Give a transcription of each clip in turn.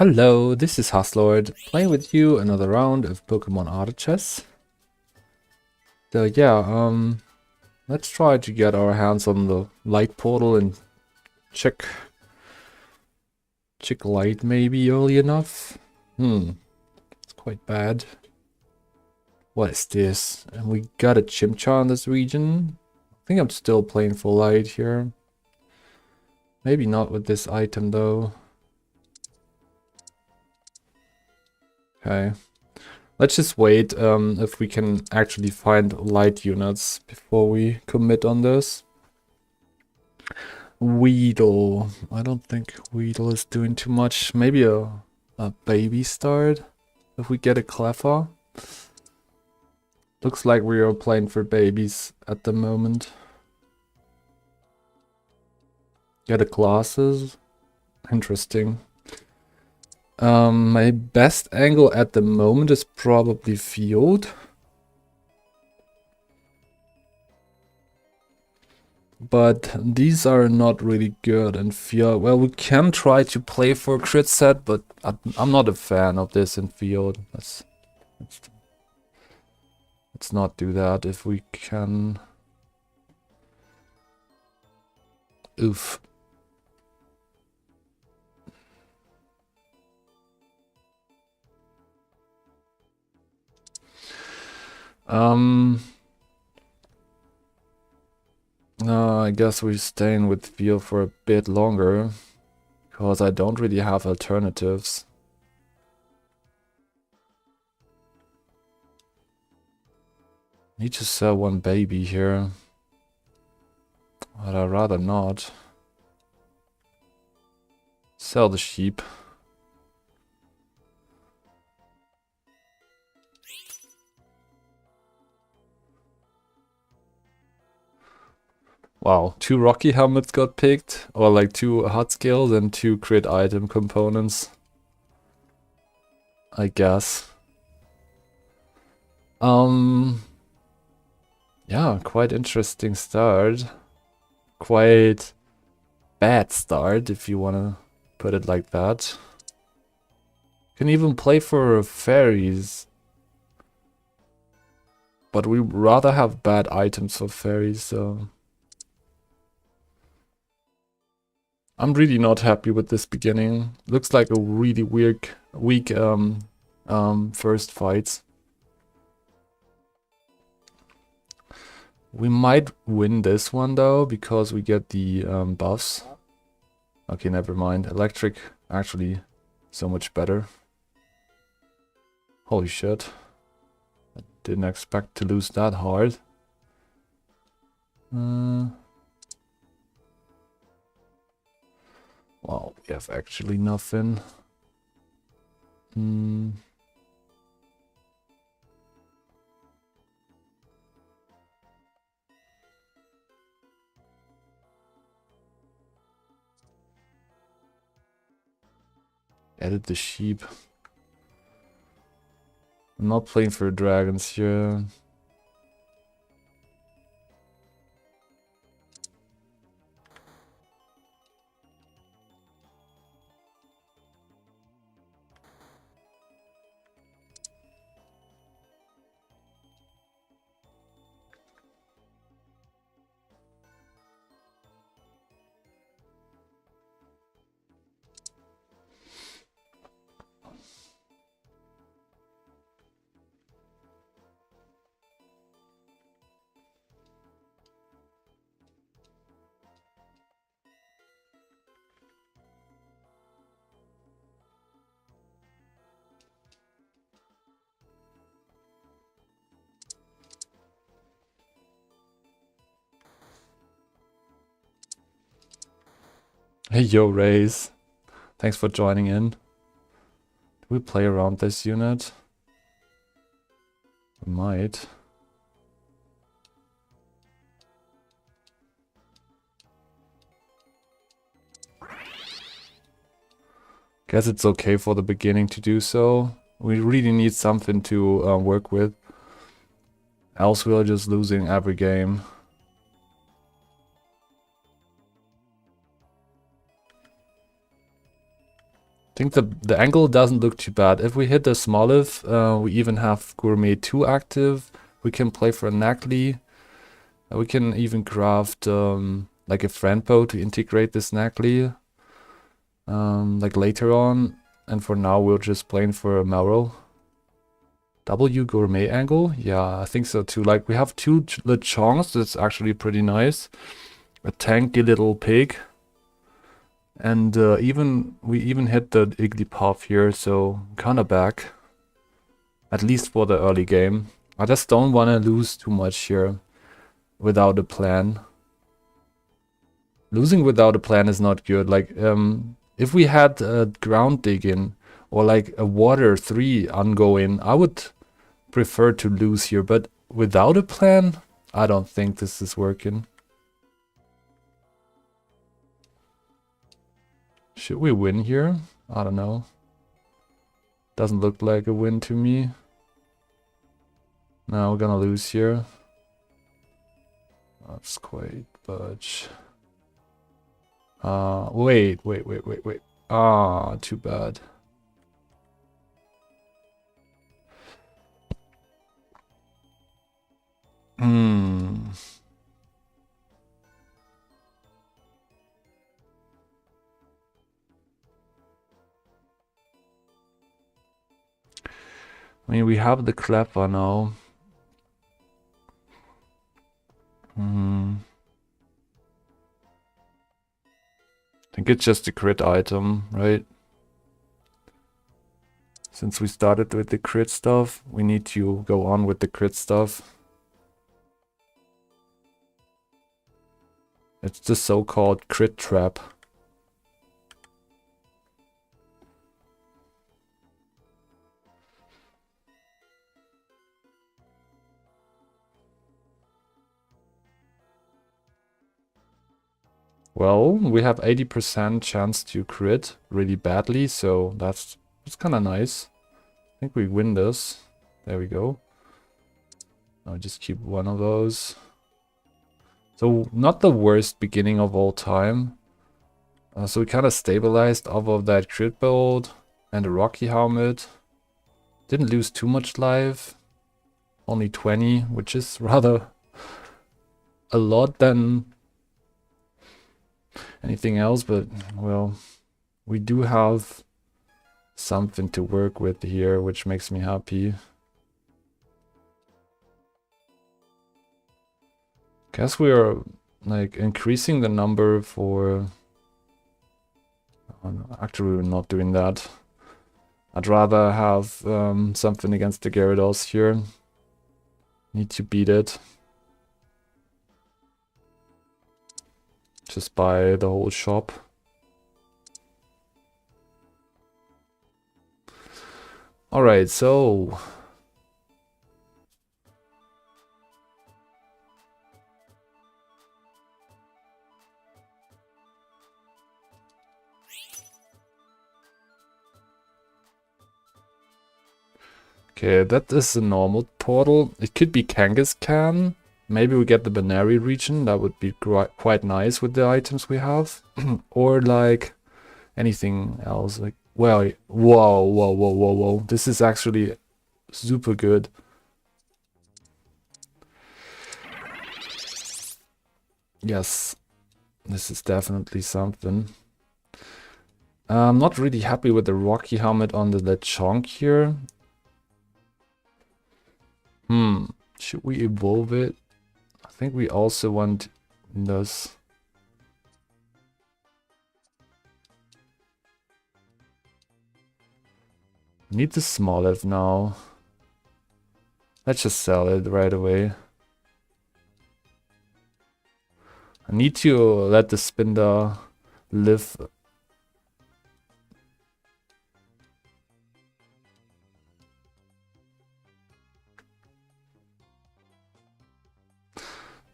Hello, this is Huslord, playing with you another round of Pokemon Auto Chess. So yeah, let's try to get our hands on the light portal and check light maybe early enough. It's quite bad. What is this? And we got a Chimchar in this region. I think I'm still playing for light here. Maybe not with this item though. Okay. Let's just wait if we can actually find light units before we commit on this. Weedle. I don't think Weedle is doing too much. Maybe a baby start if we get a Cleffa. Looks like we are playing for babies at the moment. Get a classes. Interesting. My best angle at the moment is probably field. But these are not really good in field. Well, we can try to play for crit set, but I'm not a fan of this in field. Let's not do that if we can. Oof. No, I guess we're staying with field for a bit longer, because I don't really have alternatives. Need to sell one baby here, but I'd rather not. Sell the sheep. Wow, 2 Rocky helmets got picked, or like 2 hot skills and 2 crit item components. I guess. Yeah, quite interesting start. Quite bad start, if you wanna put it like that. Can even play for fairies. But we rather have bad items for fairies, so I'm really not happy with this beginning. Looks like a really weak first fight. We might win this one though, because we get the buffs. Okay, never mind. Electric actually so much better. Holy shit. I didn't expect to lose that hard. Well, we have actually nothing. Edit the sheep. I'm not playing for dragons here. Hey yo, Raze. Thanks for joining in. Do we play around this unit? We might. Guess it's okay for the beginning to do so. We really need something to work with. Else we're just losing every game. think the angle doesn't look too bad. If we hit the Smoliv, we even have Gourmet 2 active. We can play for a Nagli. We can even craft like a friend bow to integrate this Nagli like later on. And for now, we're just playing for a Merrill. W Gourmet angle? Yeah, I think so too. Like, we have two Lechongs, that's actually pretty nice. A tanky little pig. And we even hit the Igglybuff here, so kinda back. At least for the early game. I just don't want to lose too much here without a plan. Losing without a plan is not good. Like, if we had a ground digging or like a water 3 ongoing, I would prefer to lose here. But without a plan, I don't think this is working. Should we win here? I don't know. Doesn't look like a win to me. No, we're gonna lose here. That's quite budge. Wait. Ah, too bad. I mean, we have the Cleffa now. I think it's just a crit item, right? Since we started with the crit stuff, we need to go on with the crit stuff. It's the so-called crit trap. Well, we have 80% chance to crit really badly, so that's kind of nice. I think we win this. There we go. I'll just keep one of those. So not the worst beginning of all time. So we kind of stabilized off of that crit build and the Rocky helmet. Didn't lose too much life. Only 20, which is rather a lot than anything else, but well, we do have something to work with here, which makes me happy. Guess we are like increasing the number for... actually, we're not doing that. I'd rather have something against the Gyarados here. Need to beat it. Just buy the whole shop. Alright, so... okay, that is a normal portal. It could be Kangaskhan. Maybe we get the Banary region. That would be quite nice with the items we have. Or like anything else. Like, well, whoa. This is actually super good. Yes, this is definitely something. I'm not really happy with the Rocky helmet on the Lechonk here. Should we evolve it? I think we also want this. Need the Smoliv now. Let's just sell it right away. I need to let the Spinda live.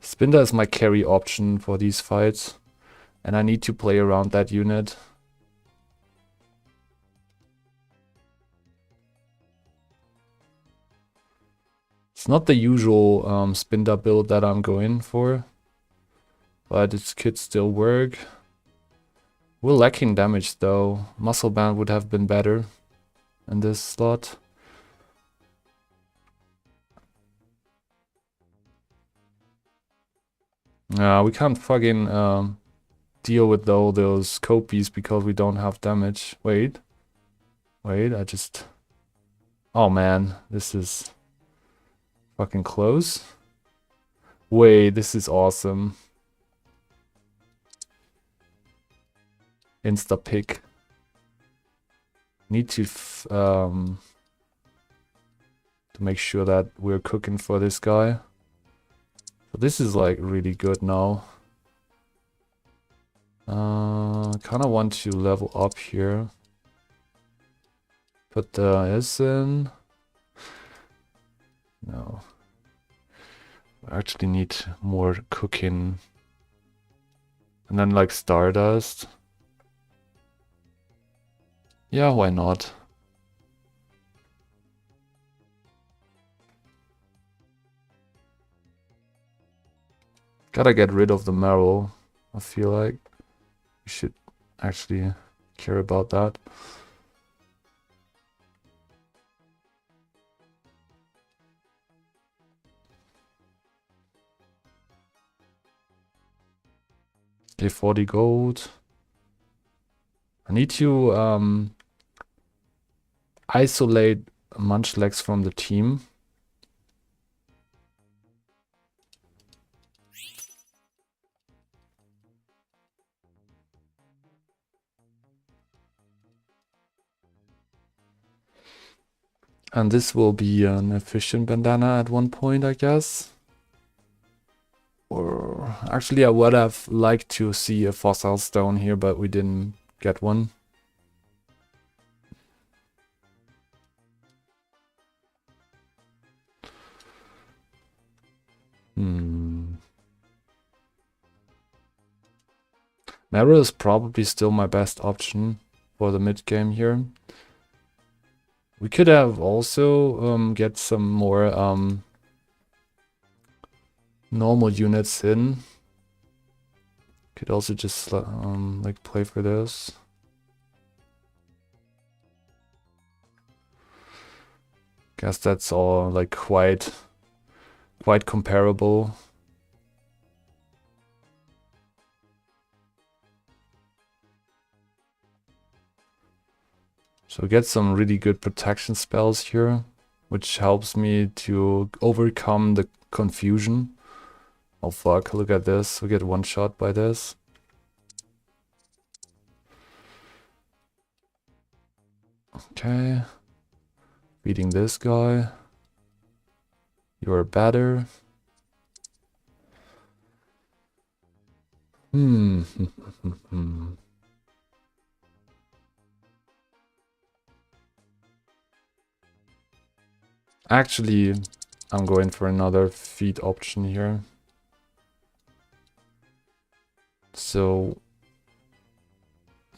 Spinda is my carry option for these fights, and I need to play around that unit. It's not the usual Spinda build that I'm going for, but it could still work. We're lacking damage though. Muscle Band would have been better in this slot. We can't fucking deal with all those copies because we don't have damage. Wait, I just... Oh man, this is fucking close. Wait, this is awesome. Insta pick. Need to make sure that we're cooking for this guy. So this is like really good now. Kind of want to level up here. Put the S in. No. I actually need more cooking. And then like Stardust. Yeah, why not? Gotta get rid of the marrow. I feel like we should actually care about that. Okay, 40 gold. I need to isolate Munchlax from the team. And this will be an efficient bandana at one point, I guess. Or actually, I would have liked to see a fossil stone here, but we didn't get one. Marrow is probably still my best option for the mid game here. We could have also get some more normal units in. Could also just like play for this. Guess that's all like quite comparable. So get some really good protection spells here, which helps me to overcome the confusion. Oh fuck, look at this. We get one shot by this. Okay. Beating this guy. You're better. Actually, I'm going for another feed option here. So,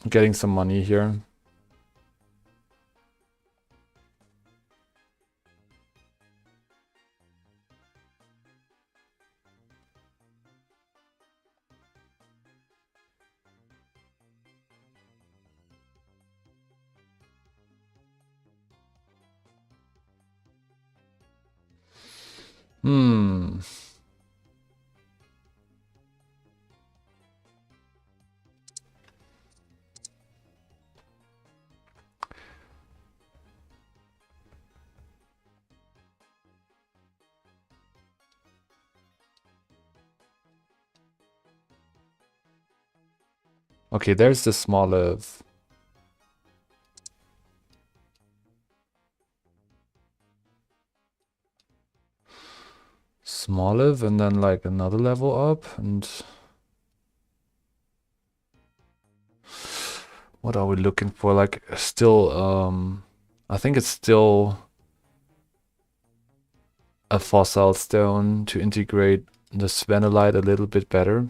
getting some money here. Okay, there's the Smoliv. Smoliv and then like another level up and... What are we looking for? Like still, I think it's still a fossil stone to integrate the Svenolite a little bit better.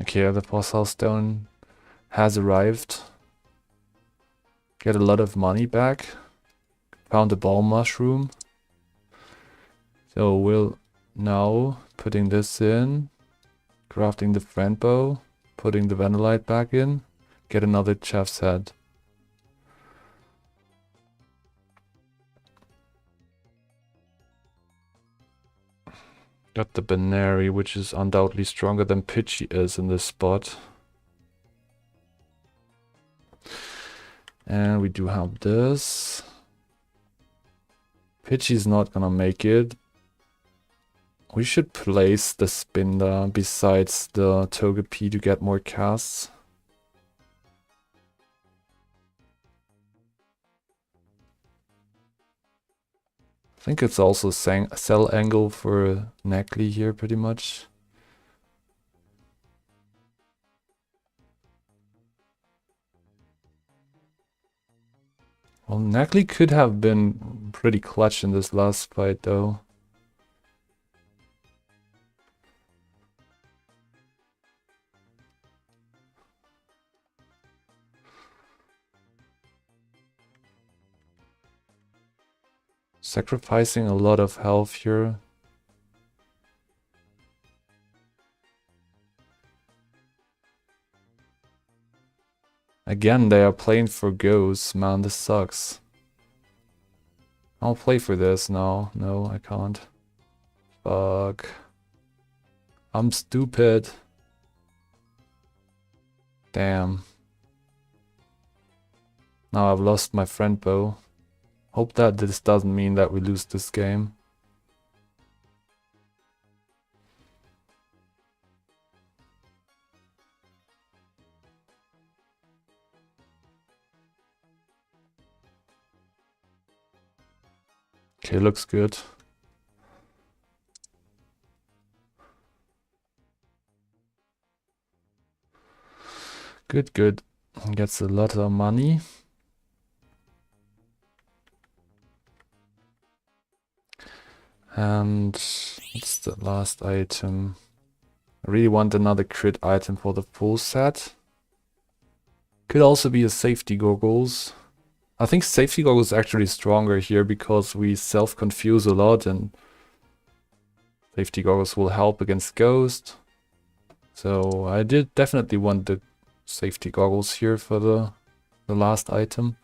Okay, the fossil stone has arrived. Get a lot of money back. Found a ball mushroom. So we'll now putting this in. Crafting the friend bow. Putting the Vanillite back in. Get another chef's head. Got the Banary, which is undoubtedly stronger than Pidgey is in this spot. And we do have this. Pidgey's not gonna make it. We should place the Spinda besides the Togepi to get more casts. I think it's also sell angle for Nacli here pretty much. Well, Nacli could have been pretty clutch in this last fight though. Sacrificing a lot of health here. Again, they are playing for ghosts. Man, this sucks. I'll play for this now. No, I can't. Fuck. I'm stupid. Damn. Now I've lost my friend bow. Hope that this doesn't mean that we lose this game. Okay, looks good. Good, good. Gets a lot of money. And what's the last item? I really want another crit item for the full set. Could also be a safety goggles. I think safety goggles is actually stronger here because we self-confuse a lot and safety goggles will help against ghost. So I did definitely want the safety goggles here for the last item.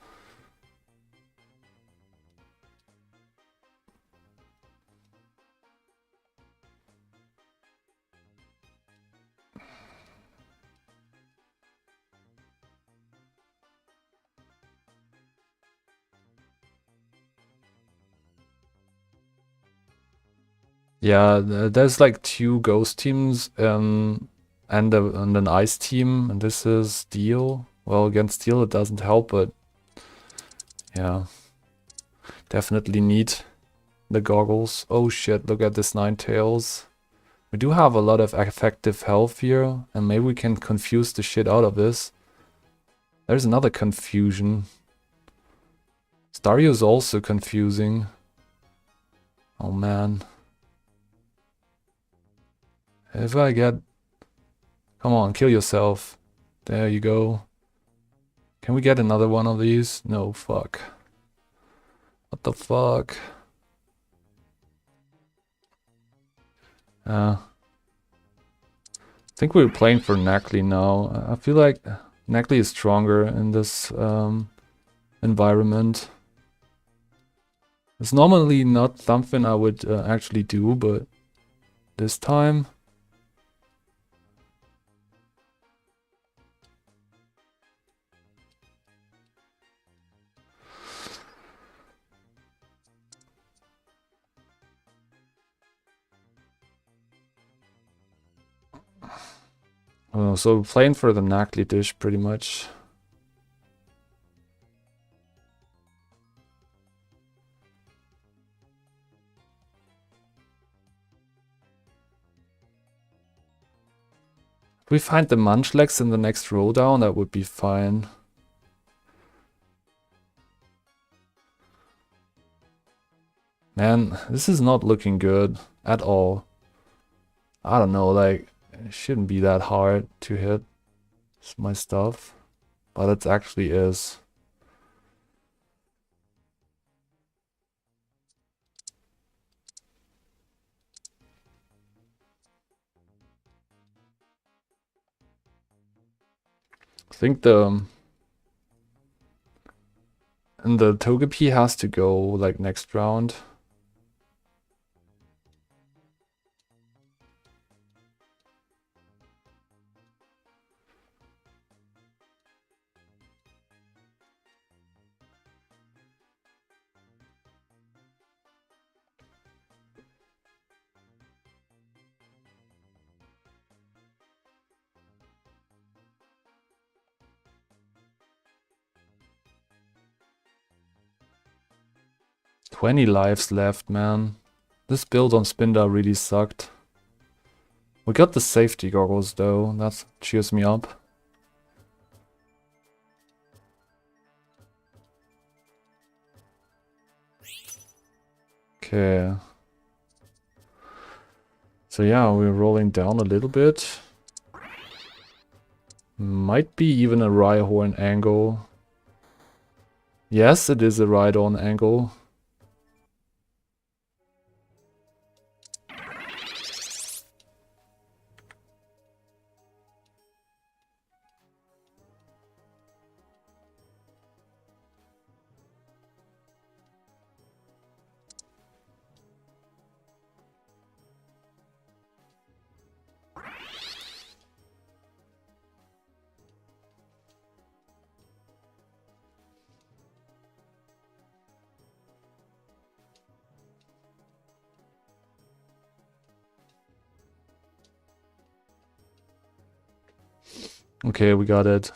Yeah, there's like 2 ghost teams and an ice team, and this is steel. Well, against steel it doesn't help, but yeah, definitely need the goggles. Oh shit, look at this Ninetales. We do have a lot of effective health here, and maybe we can confuse the shit out of this. There's another confusion. Stario is also confusing. Oh man. If I get... Come on, kill yourself. There you go. Can we get another one of these? No, fuck. What the fuck? I think we're playing for Nacli now. I feel like Nacli is stronger in this environment. It's normally not something I would actually do, but this time... so we're playing for the Nacli dish pretty much. If we find the Munchlax in the next row down, that would be fine. Man, this is not looking good at all. I don't know, like, it shouldn't be that hard to hit my stuff, but it actually is. I think the Togepi has to go like next round. "20 lives left, man. This build on Spinda really sucked. We got the safety goggles though, that cheers me up. Okay. So yeah, we're rolling down a little bit. Might be even a Rhyhorn angle. Yes, it is a Rhydon angle. Okay, we got it.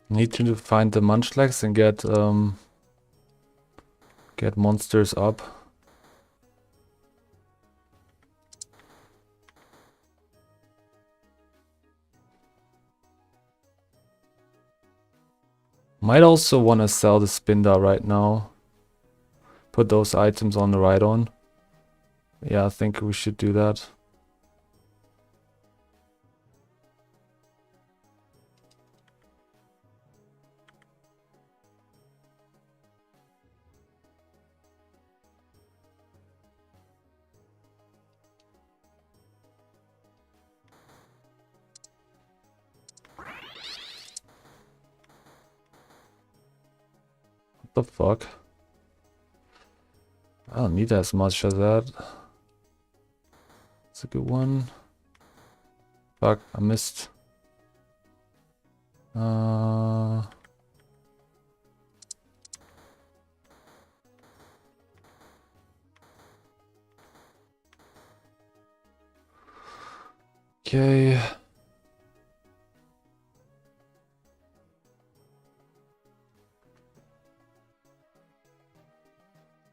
Need to find the Munchlax and get monsters up. Might also want to sell the Spinda right now. Put those items on the Rhydon. Yeah, I think we should do that. What the fuck? I don't need as much as that. It's a good one. Fuck, I missed. Okay.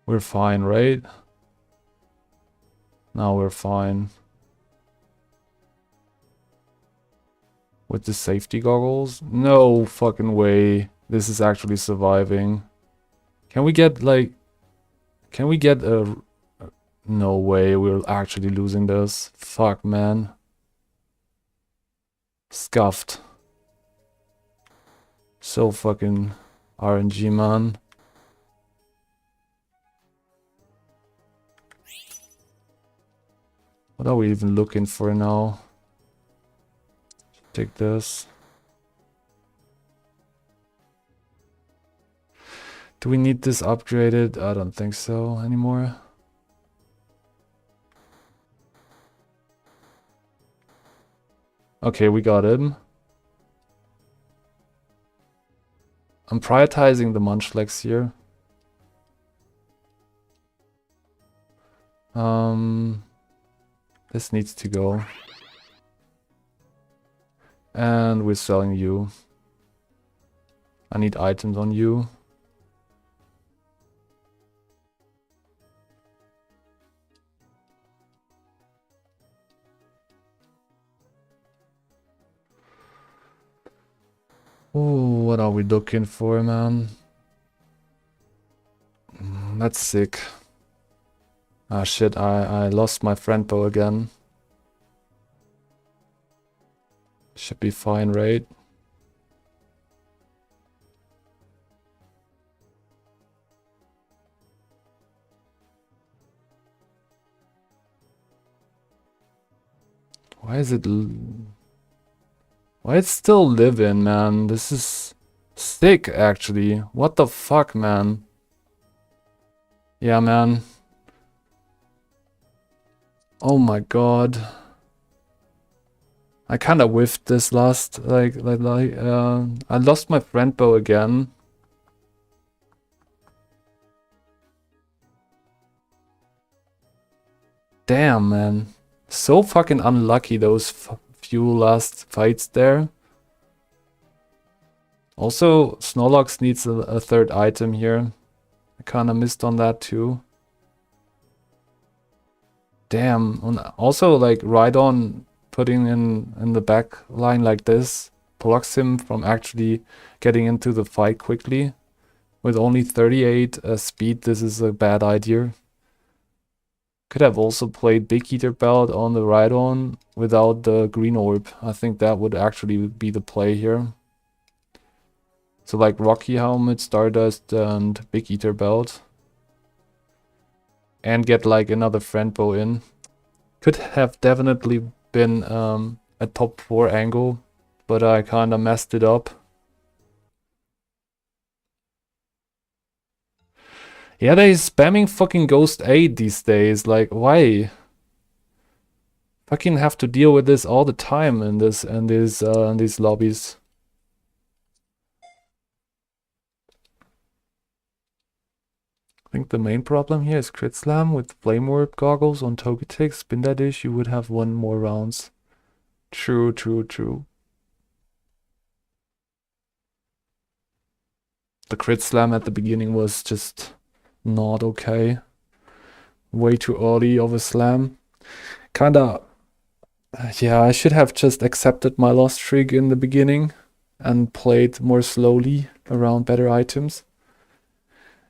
We're fine, right? Now we're fine. With the safety goggles? No fucking way. This is actually surviving. Can we get like... Can we get a... No way, we're actually losing this. Fuck, man. Scuffed. So fucking RNG, man. What are we even looking for now? Take this. Do we need this upgraded? I don't think so anymore. Okay, we got him. I'm prioritizing the Munchlax here. This needs to go. And we're selling you. I need items on you. Oh, what are we looking for, man? That's sick. Ah shit, I lost my friend bow again. Should be fine, right? Why is it... Why it's still living, man? This is sick, actually. What the fuck, man? Yeah, man. Oh my god. I kinda whiffed this last, I lost my friend bow again. Damn, man. So fucking unlucky, those few last fights there. Also, Snorlax needs a third item here. I kinda missed on that too. Damn. And also, like, Rhydon putting in the back line like this blocks him from actually getting into the fight quickly. With only 38 speed, this is a bad idea. Could have also played Big Eater Belt on the Rhydon without the green orb. I think that would actually be the play here. So like Rocky Helmet, Stardust, and Big Eater Belt. And get like another friend bow in. Could have definitely been a top 4 angle, but I kinda messed it up. Yeah, they spamming fucking Ghost 8 these days. Like, why? Fucking have to deal with this all the time in these lobbies. I think the main problem here is Crit Slam with Flame Orb goggles on Togetic. Spin that dish, you would have won more rounds. True, true, true. The Crit Slam at the beginning was just not okay. Way too early of a slam. Kinda, yeah, I should have just accepted my lost streak in the beginning and played more slowly around better items.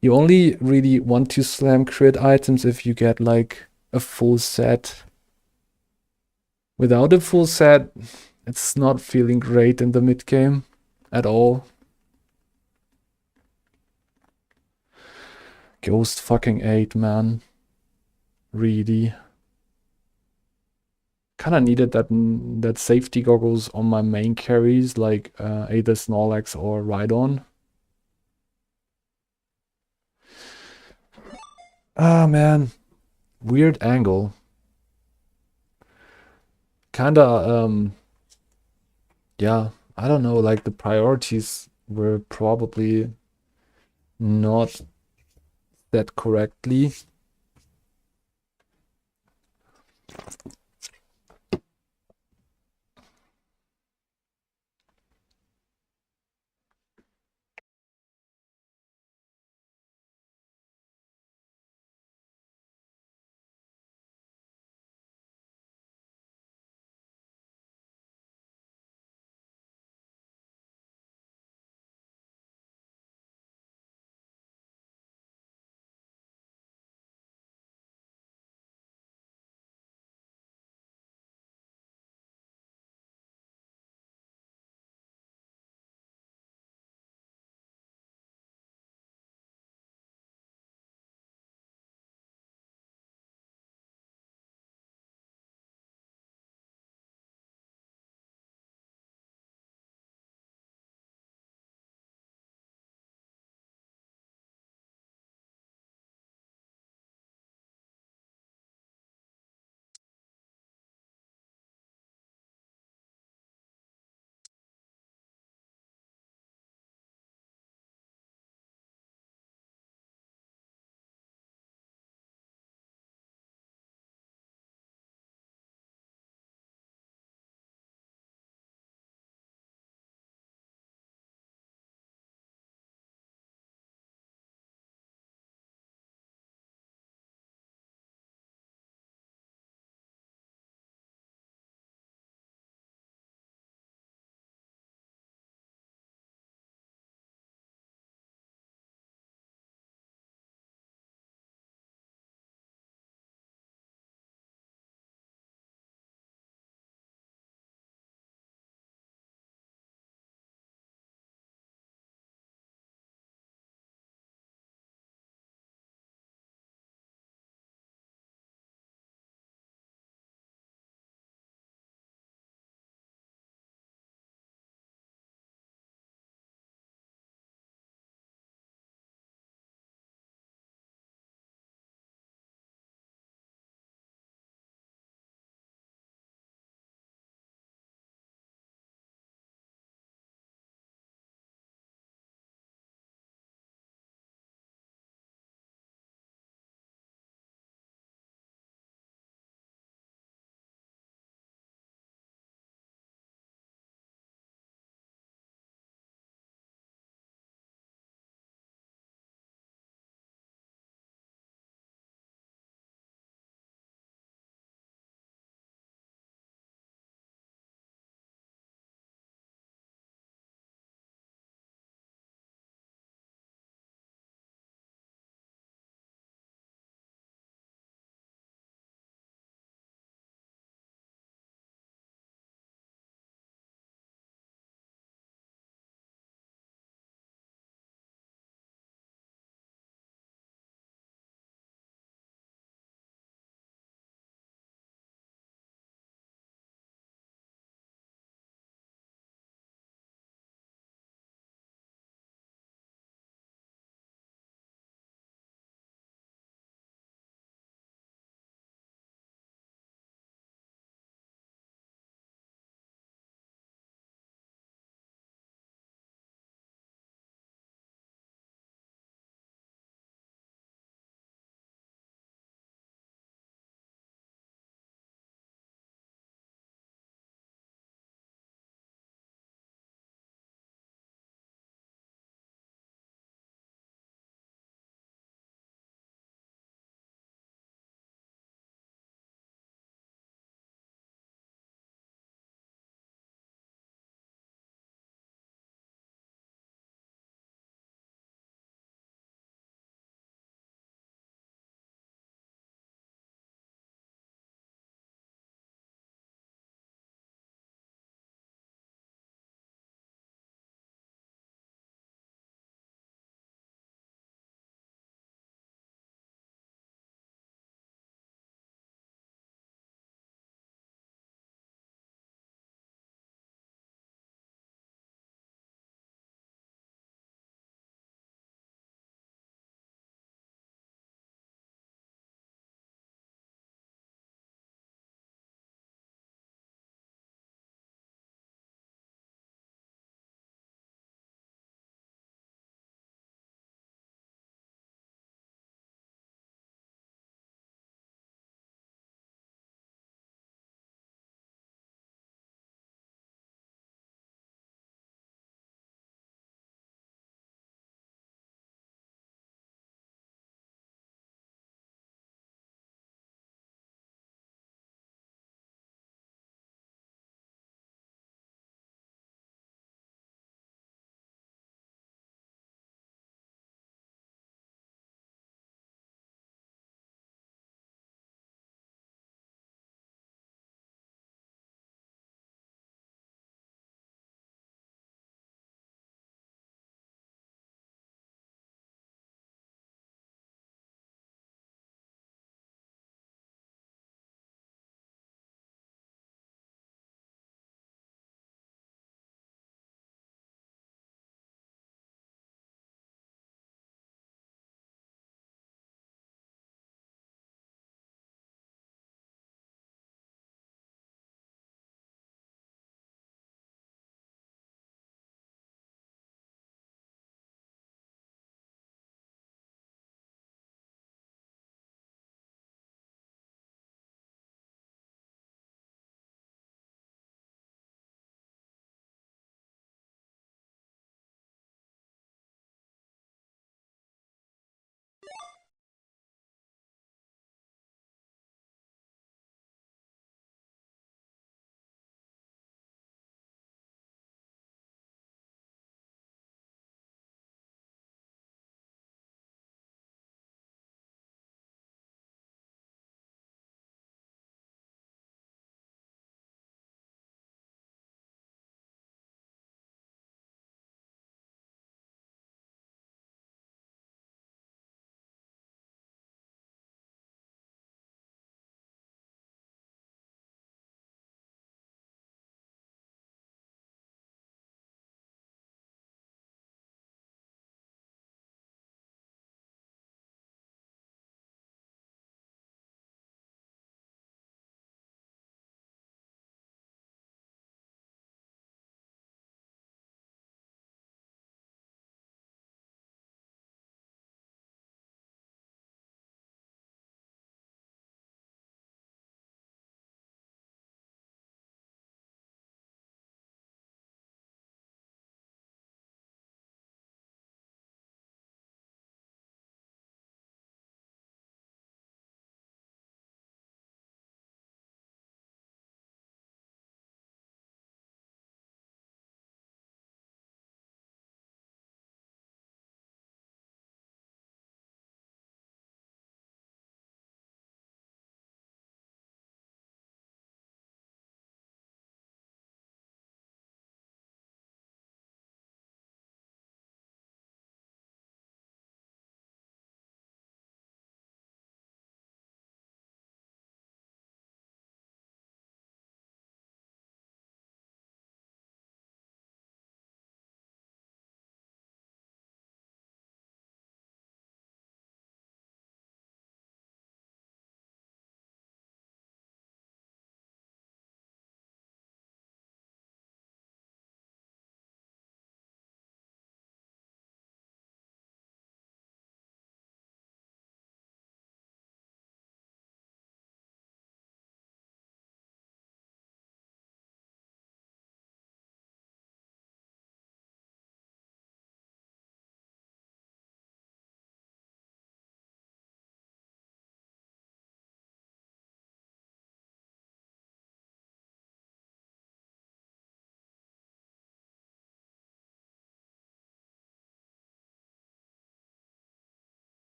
You only really want to slam crit items if you get like a full set. Without a full set, it's not feeling great in the mid game at all. Ghost fucking 8, man. Really. Kinda needed that safety goggles on my main carries, like either Snorlax or Rhydon. Ah, man. Weird angle. Kinda, yeah, I don't know, like the priorities were probably not set correctly.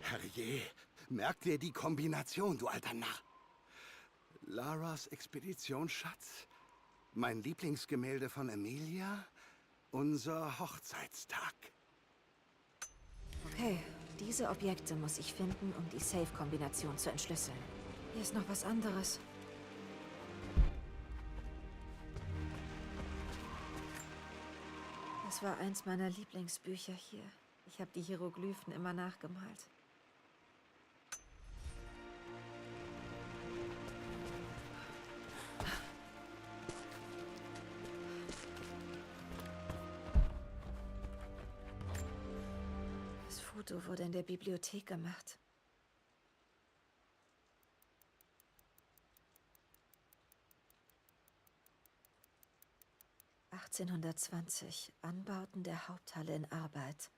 Herrje, merk dir die Kombination, du alter Narr. Laras Expeditionsschatz, mein Lieblingsgemälde von Emilia, unser Hochzeitstag. Okay, diese Objekte muss ich finden, um die Safe-Kombination zu entschlüsseln. Hier ist noch was anderes. Das war eins meiner Lieblingsbücher hier. Ich habe die Hieroglyphen immer nachgemalt. Das Foto wurde in der Bibliothek gemacht. »1820. Anbauten der Haupthalle in Arbeit.«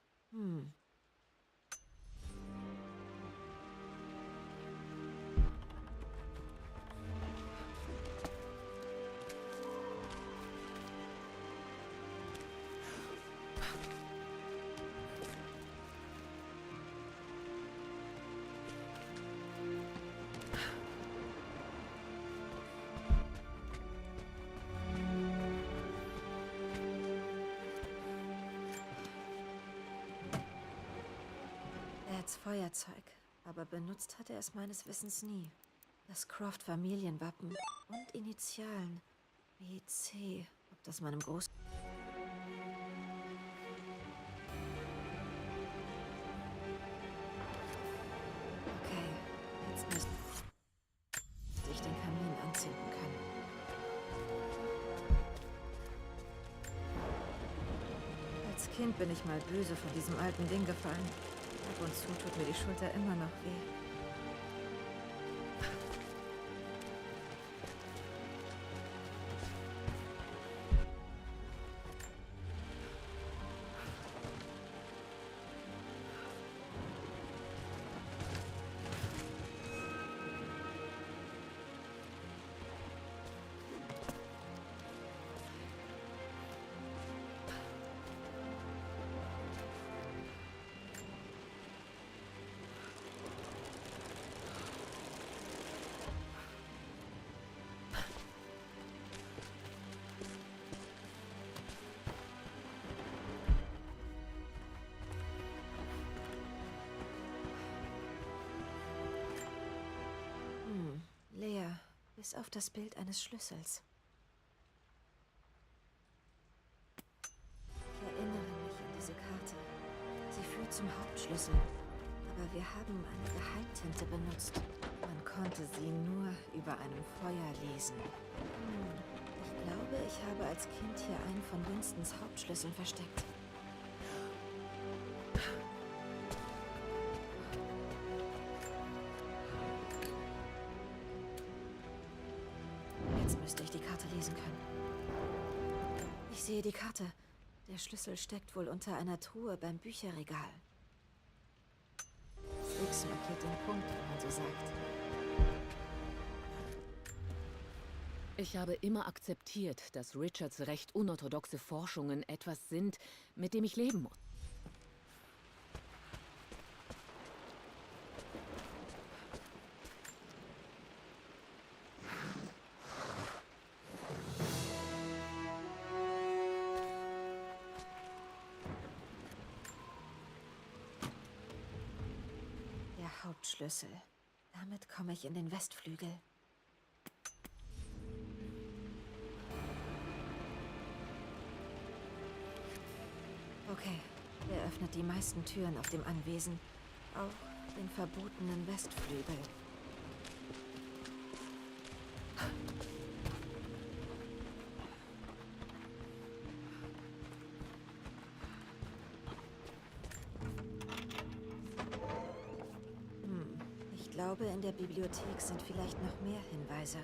Dads Feuerzeug, aber benutzt hat er es meines Wissens nie. Das Croft-Familienwappen und Initialen. BC. Ob das meinem Groß... Okay, jetzt müsste ich den Kamin anzünden können. Als Kind bin ich mal böse von diesem alten Ding gefallen. Ab und zu tut mir die Schulter immer noch weh. Leer, bis auf das Bild eines Schlüssels. Ich erinnere mich an diese Karte. Sie führt zum Hauptschlüssel. Aber wir haben eine Geheimtinte benutzt. Man konnte sie nur über einem Feuer lesen. Ich glaube, ich habe als Kind hier einen von Winstons Hauptschlüsseln versteckt. Müsste ich die Karte lesen können. Ich sehe die Karte. Der Schlüssel steckt wohl unter einer Truhe beim Bücherregal. X markiert den Punkt, wenn man so sagt. Ich habe immer akzeptiert, dass Richards recht unorthodoxe Forschungen etwas sind, mit dem ich leben muss. Der Hauptschlüssel. Damit komme ich in den Westflügel. Okay, er öffnet die meisten Türen auf dem Anwesen. Auch den verbotenen Westflügel. Ich glaube, in der Bibliothek sind vielleicht noch mehr Hinweise.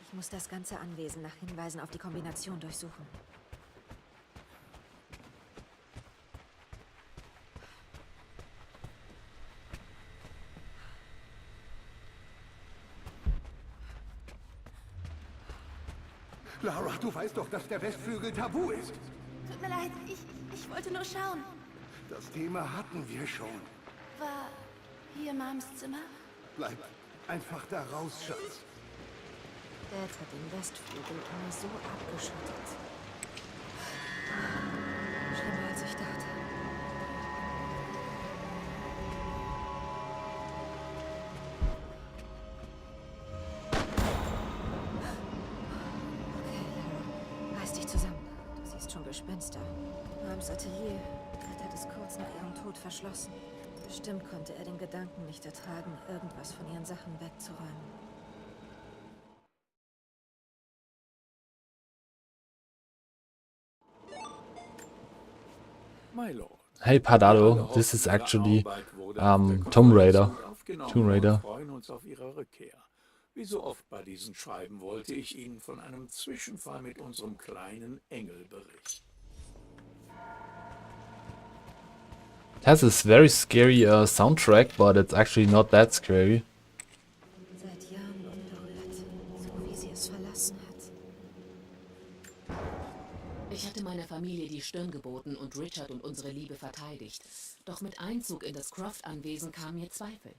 Ich muss das ganze Anwesen nach Hinweisen auf die Kombination durchsuchen. Lara, du weißt doch, dass der Westflügel tabu ist. Tut mir leid, ich wollte nur schauen. Das Thema hatten wir schon. War hier Mams Zimmer? Bleib einfach da raus, Schatz. Dad hat den Westflügel immer so abgeschottet. Schlimmer als ich dachte. Okay, Lara, reiß dich zusammen. Du siehst schon Gespenster. Mams Atelier. Dad hat es kurz nach ihrem Tod verschlossen. Bestimmt konnte er den Gedanken nicht ertragen, irgendwas von ihren Sachen wegzuräumen. My Lord. Hey Padado, this is actually Tomb Raider. Tomb Raider. Wir freuen uns auf Ihre Rückkehr. Wie so oft bei diesen Schreiben wollte ich Ihnen von einem Zwischenfall mit unserem kleinen Engel berichten. It has this very scary soundtrack, but it's actually not that scary. Seit Jahren unberührt, so wie sie es verlassen hat. Ich hatte meiner Familie die Stirn geboten und Richard und unsere Liebe verteidigt. Doch mit Einzug in das Croft-Anwesen kamen mir Zweifel.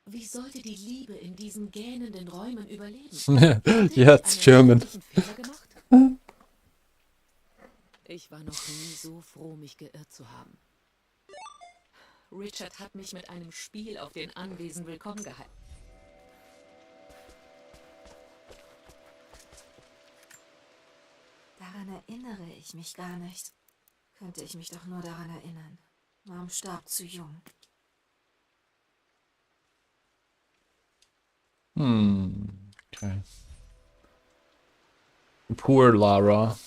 Wie sollte die Liebe in diesen gähnenden Räumen überleben? Yeah, it's German. Hatte ich einen Fehler gemacht? Ich war noch nie so froh, mich geirrt zu haben. Richard hat mich mit einem Spiel auf den Anwesen willkommen geheißen. Daran erinnere ich mich gar nicht. Könnte ich mich doch nur daran erinnern. Mom starb zu jung. Okay. Poor Lara.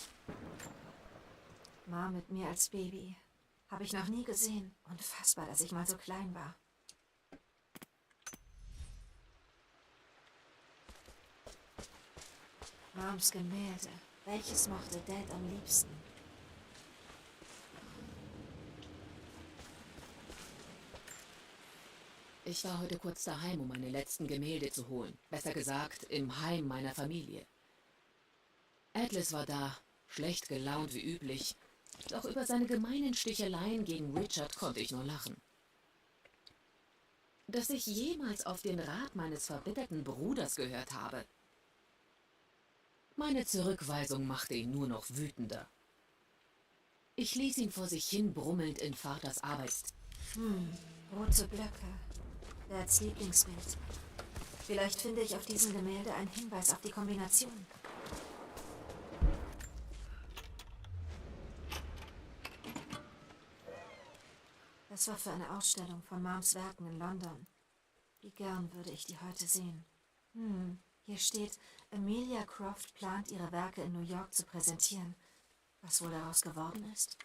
Mom mit mir als Baby. Habe ich noch nie gesehen. Unfassbar, dass ich mal so klein war. Moms Gemälde. Welches mochte Dad am liebsten? Ich war heute kurz daheim, um meine letzten Gemälde zu holen. Besser gesagt, im Heim meiner Familie. Atlas war da, schlecht gelaunt wie üblich. Doch über seine gemeinen Sticheleien gegen Richard konnte ich nur lachen. Dass ich jemals auf den Rat meines verbitterten Bruders gehört habe. Meine Zurückweisung machte ihn nur noch wütender. Ich ließ ihn vor sich hin brummelnd in Vaters Arbeitszimmer. Rote Blöcke. Dads Lieblingsbild. Vielleicht finde ich auf diesem Gemälde einen Hinweis auf die Kombination. Das war für eine Ausstellung von Moms Werken in London. Wie gern würde ich die heute sehen. Hier steht, Amelia Croft plant, ihre Werke in New York zu präsentieren. Was wohl daraus geworden ist?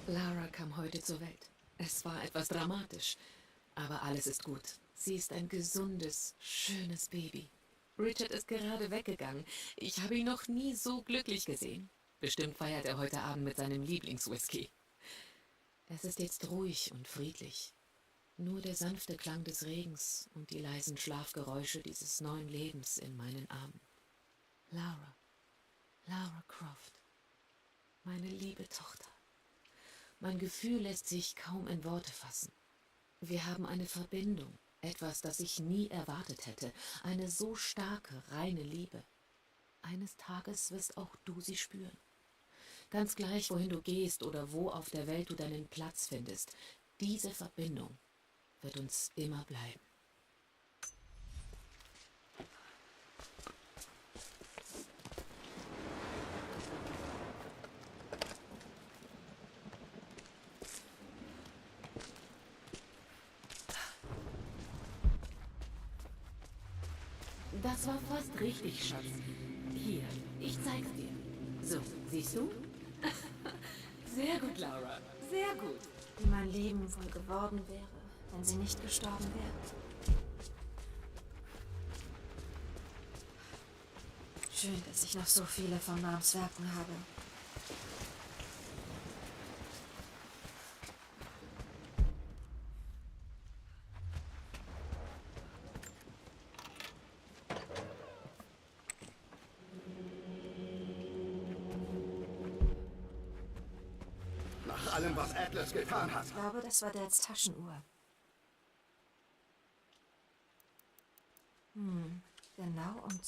Lara kam heute zur Welt. Es war etwas dramatisch, aber alles ist gut. Sie ist ein gesundes, schönes Baby. Richard ist gerade weggegangen. Ich habe ihn noch nie so glücklich gesehen. Bestimmt feiert er heute Abend mit seinem Lieblingswhisky. Es ist jetzt ruhig und friedlich. Nur der sanfte Klang des Regens und die leisen Schlafgeräusche dieses neuen Lebens in meinen Armen. Lara, Lara Croft, meine liebe Tochter. Mein Gefühl lässt sich kaum in Worte fassen. Wir haben eine Verbindung, etwas, das ich nie erwartet hätte, eine so starke, reine Liebe. Eines Tages wirst auch du sie spüren. Ganz gleich, wohin du gehst oder wo auf der Welt du deinen Platz findest, diese Verbindung wird uns immer bleiben. Das war fast richtig, Schatz. Hier, ich zeig's dir. So, siehst du? Sehr gut, Laura. Sehr gut. Wie mein Leben wohl geworden wäre, wenn sie nicht gestorben wäre. Schön, dass ich noch so viele von Moms Werken habe. allem, was Atlas getan hat. Ich glaube, das war Dads Taschenuhr. Genau und...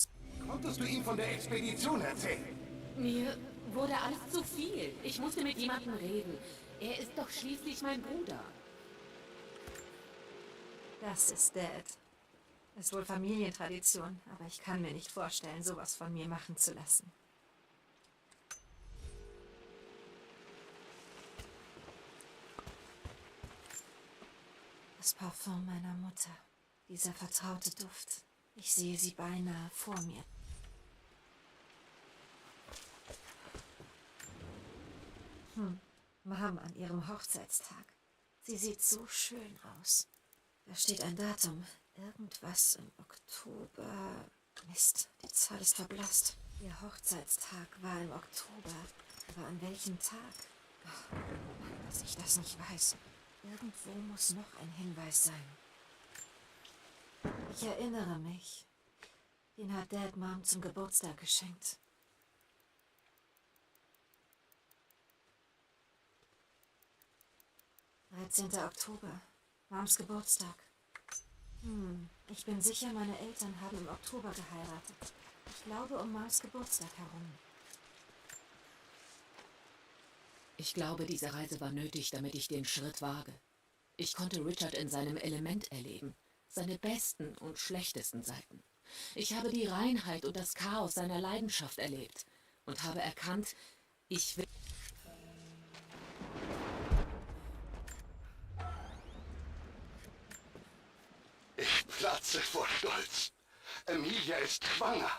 Konntest du ihm von der Expedition erzählen? Mir wurde alles zu viel. Ich musste mit jemandem reden. Er ist doch schließlich mein Bruder. Das ist Dad. Ist wohl Familientradition, aber ich kann mir nicht vorstellen, sowas von mir machen zu lassen. Das Parfum meiner Mutter. Dieser vertraute Duft. Ich sehe sie beinahe vor mir. Mom an ihrem Hochzeitstag. Sie sieht so schön aus. Da steht ein Datum. Irgendwas im Oktober. Mist, die Zahl ist verblasst. Ihr Hochzeitstag war im Oktober. Aber an welchem Tag? Ach, dass ich das nicht weiß. Irgendwo muss noch ein Hinweis sein. Ich erinnere mich. Den hat Dad Mom zum Geburtstag geschenkt. »13. Oktober. Moms Geburtstag. Ich bin sicher, meine Eltern haben im Oktober geheiratet. Ich glaube, um Moms Geburtstag herum. Ich glaube, diese Reise war nötig, damit ich den Schritt wage. Ich konnte Richard in seinem Element erleben. Seine besten und schlechtesten Seiten. Ich habe die Reinheit und das Chaos seiner Leidenschaft erlebt und habe erkannt, ich will... Ich platze vor Stolz. Emilia ist schwanger.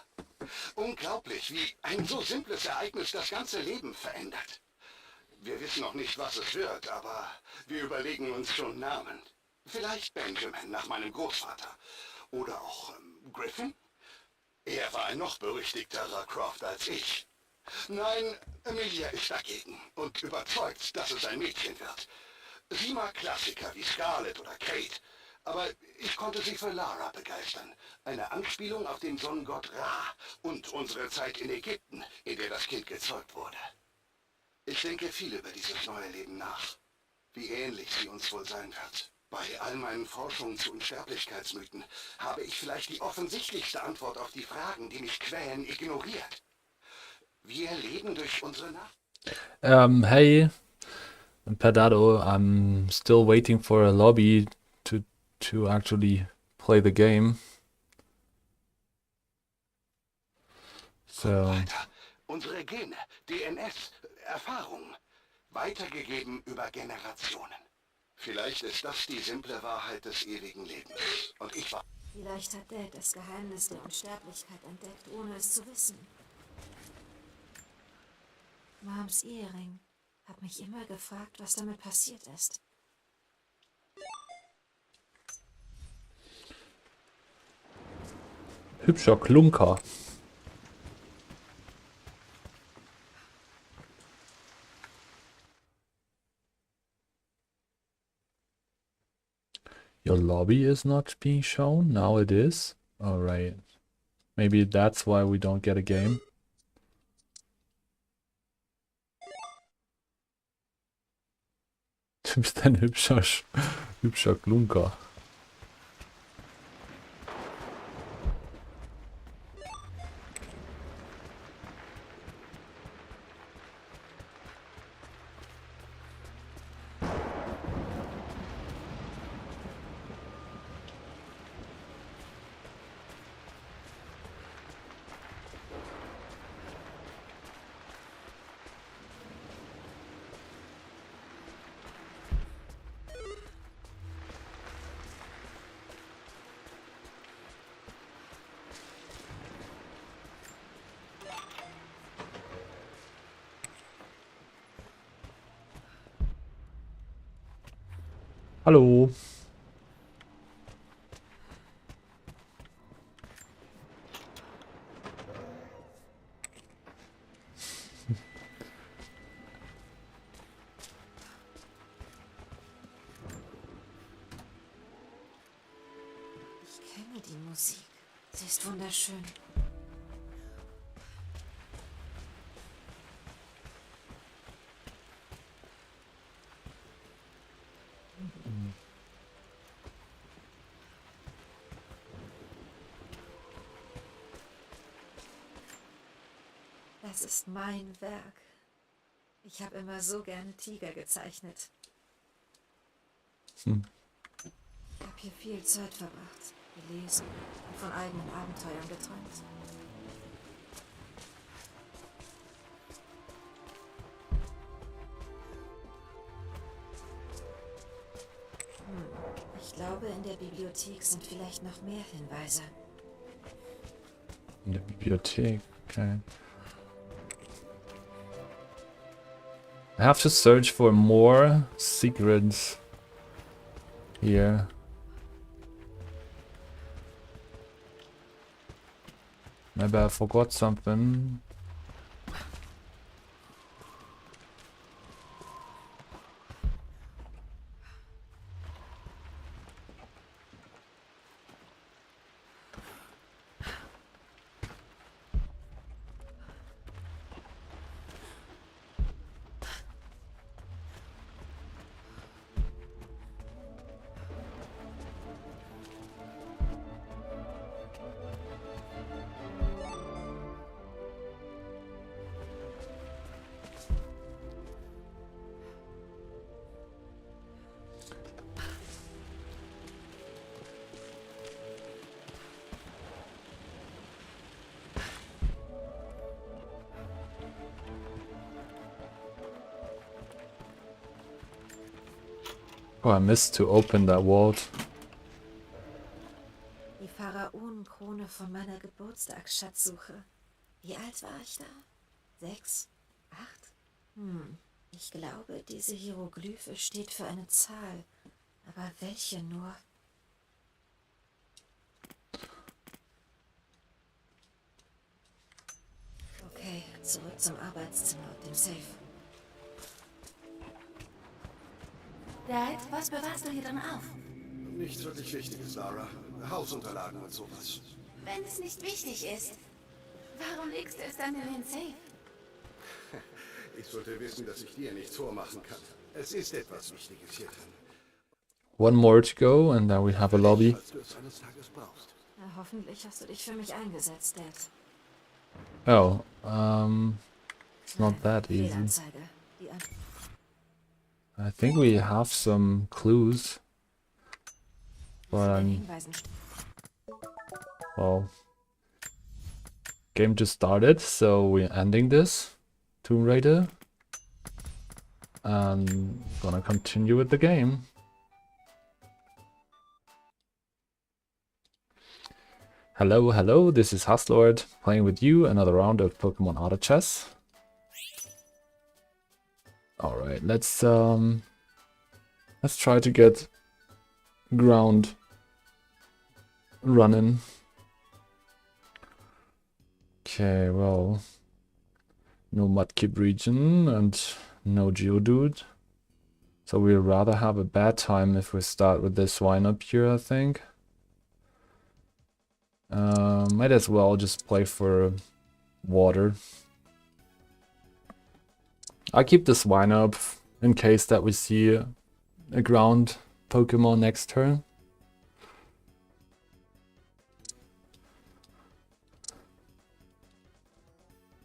Unglaublich, wie ein so simples Ereignis das ganze Leben verändert. Wir wissen noch nicht, was es wird, aber wir überlegen uns schon Namen. Vielleicht Benjamin nach meinem Großvater. Oder auch Griffin? Er war ein noch berüchtigterer Croft als ich. Nein, Emilia ist dagegen und überzeugt, dass es ein Mädchen wird. Sie mag Klassiker wie Scarlett oder Kate, aber ich konnte sie für Lara begeistern. Eine Anspielung auf den Sonnengott Ra und unsere Zeit in Ägypten, in der das Kind gezeugt wurde. Ich denke viel über dieses neue Leben nach. Wie ähnlich sie uns wohl sein wird. Bei all meinen Forschungen zu Unsterblichkeitsmythen habe ich vielleicht die offensichtlichste Antwort auf die Fragen, die mich quälen, ignoriert. Wir leben durch unsere Nacht. Hey, Pedado, I'm still waiting for a lobby to actually play the game. So, Weiter. Unsere Gene, DNS, Erfahrung, weitergegeben über Generationen. Vielleicht ist das die simple Wahrheit des ewigen Lebens. Und ich war... Vielleicht hat Dad das Geheimnis der Unsterblichkeit entdeckt, ohne es zu wissen. Moms Ehering. Hab mich immer gefragt, was damit passiert ist. hübscher Klunker. Your lobby is not being shown. Now it is. Alright. Maybe that's why we don't get a game. Du bist ein hübscher Klunker. Hallo. Ich kenne die Musik. Sie ist wunderschön. Das ist mein Werk. Ich habe immer so gerne Tiger gezeichnet. Ich habe hier viel Zeit verbracht, gelesen und von eigenen Abenteuern geträumt. Ich glaube, in der Bibliothek sind vielleicht noch mehr Hinweise. In der Bibliothek, okay. I have to search for more secrets here. Maybe I forgot something. Oh, I missed to open that vault. Die Pharaonenkrone von meiner Geburtstagsschatzsuche. Wie alt war ich da? 6? 8? Ich glaube, diese Hieroglyphe steht für eine Zahl. Aber welche nur? Okay, zurück zum Arbeitszimmer und dem Safe. Dad, was bewahrst du hier drin auf? Nichts wirklich Wichtiges, Lara. Hausunterlagen und sowas. Wenn es nicht wichtig ist, warum legst du es dann in den Safe? Ich sollte wissen, dass ich dir nichts vormachen kann. Es ist etwas Wichtiges hier drin. One more to go and then we have a lobby. Falls du es eines Tages brauchst. Na, hoffentlich hast du dich für mich eingesetzt, Dad. Oh, it's not that easy. Fehlanzeige. Die I think we have some clues. But an I'm, Hinweisen well, game just started, so we're ending this Tomb Raider. And gonna continue with the game. Hello, hello, this is Haslord, playing with you another round of Pokemon Auto Chess. Alright, let's try to get ground running. Okay, well, no Mudkip region and no Geodude. So we'll rather have a bad time if we start with this swine up here, I think. Might as well just play for water. I'll keep the swine up in case that we see a ground Pokemon next turn.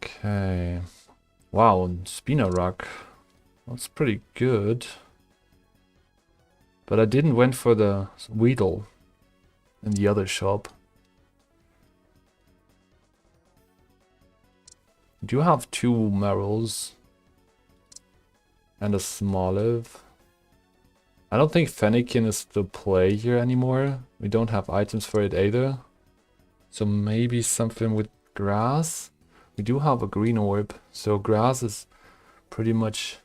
Okay. Wow, Spinarak. That's pretty good. But I didn't went for the Weedle in the other shop. Do you have 2 Marils? And a Smoliv. I don't think Fennekin is the play here anymore. We don't have items for it either. So maybe something with grass? We do have a green orb, so grass is pretty much...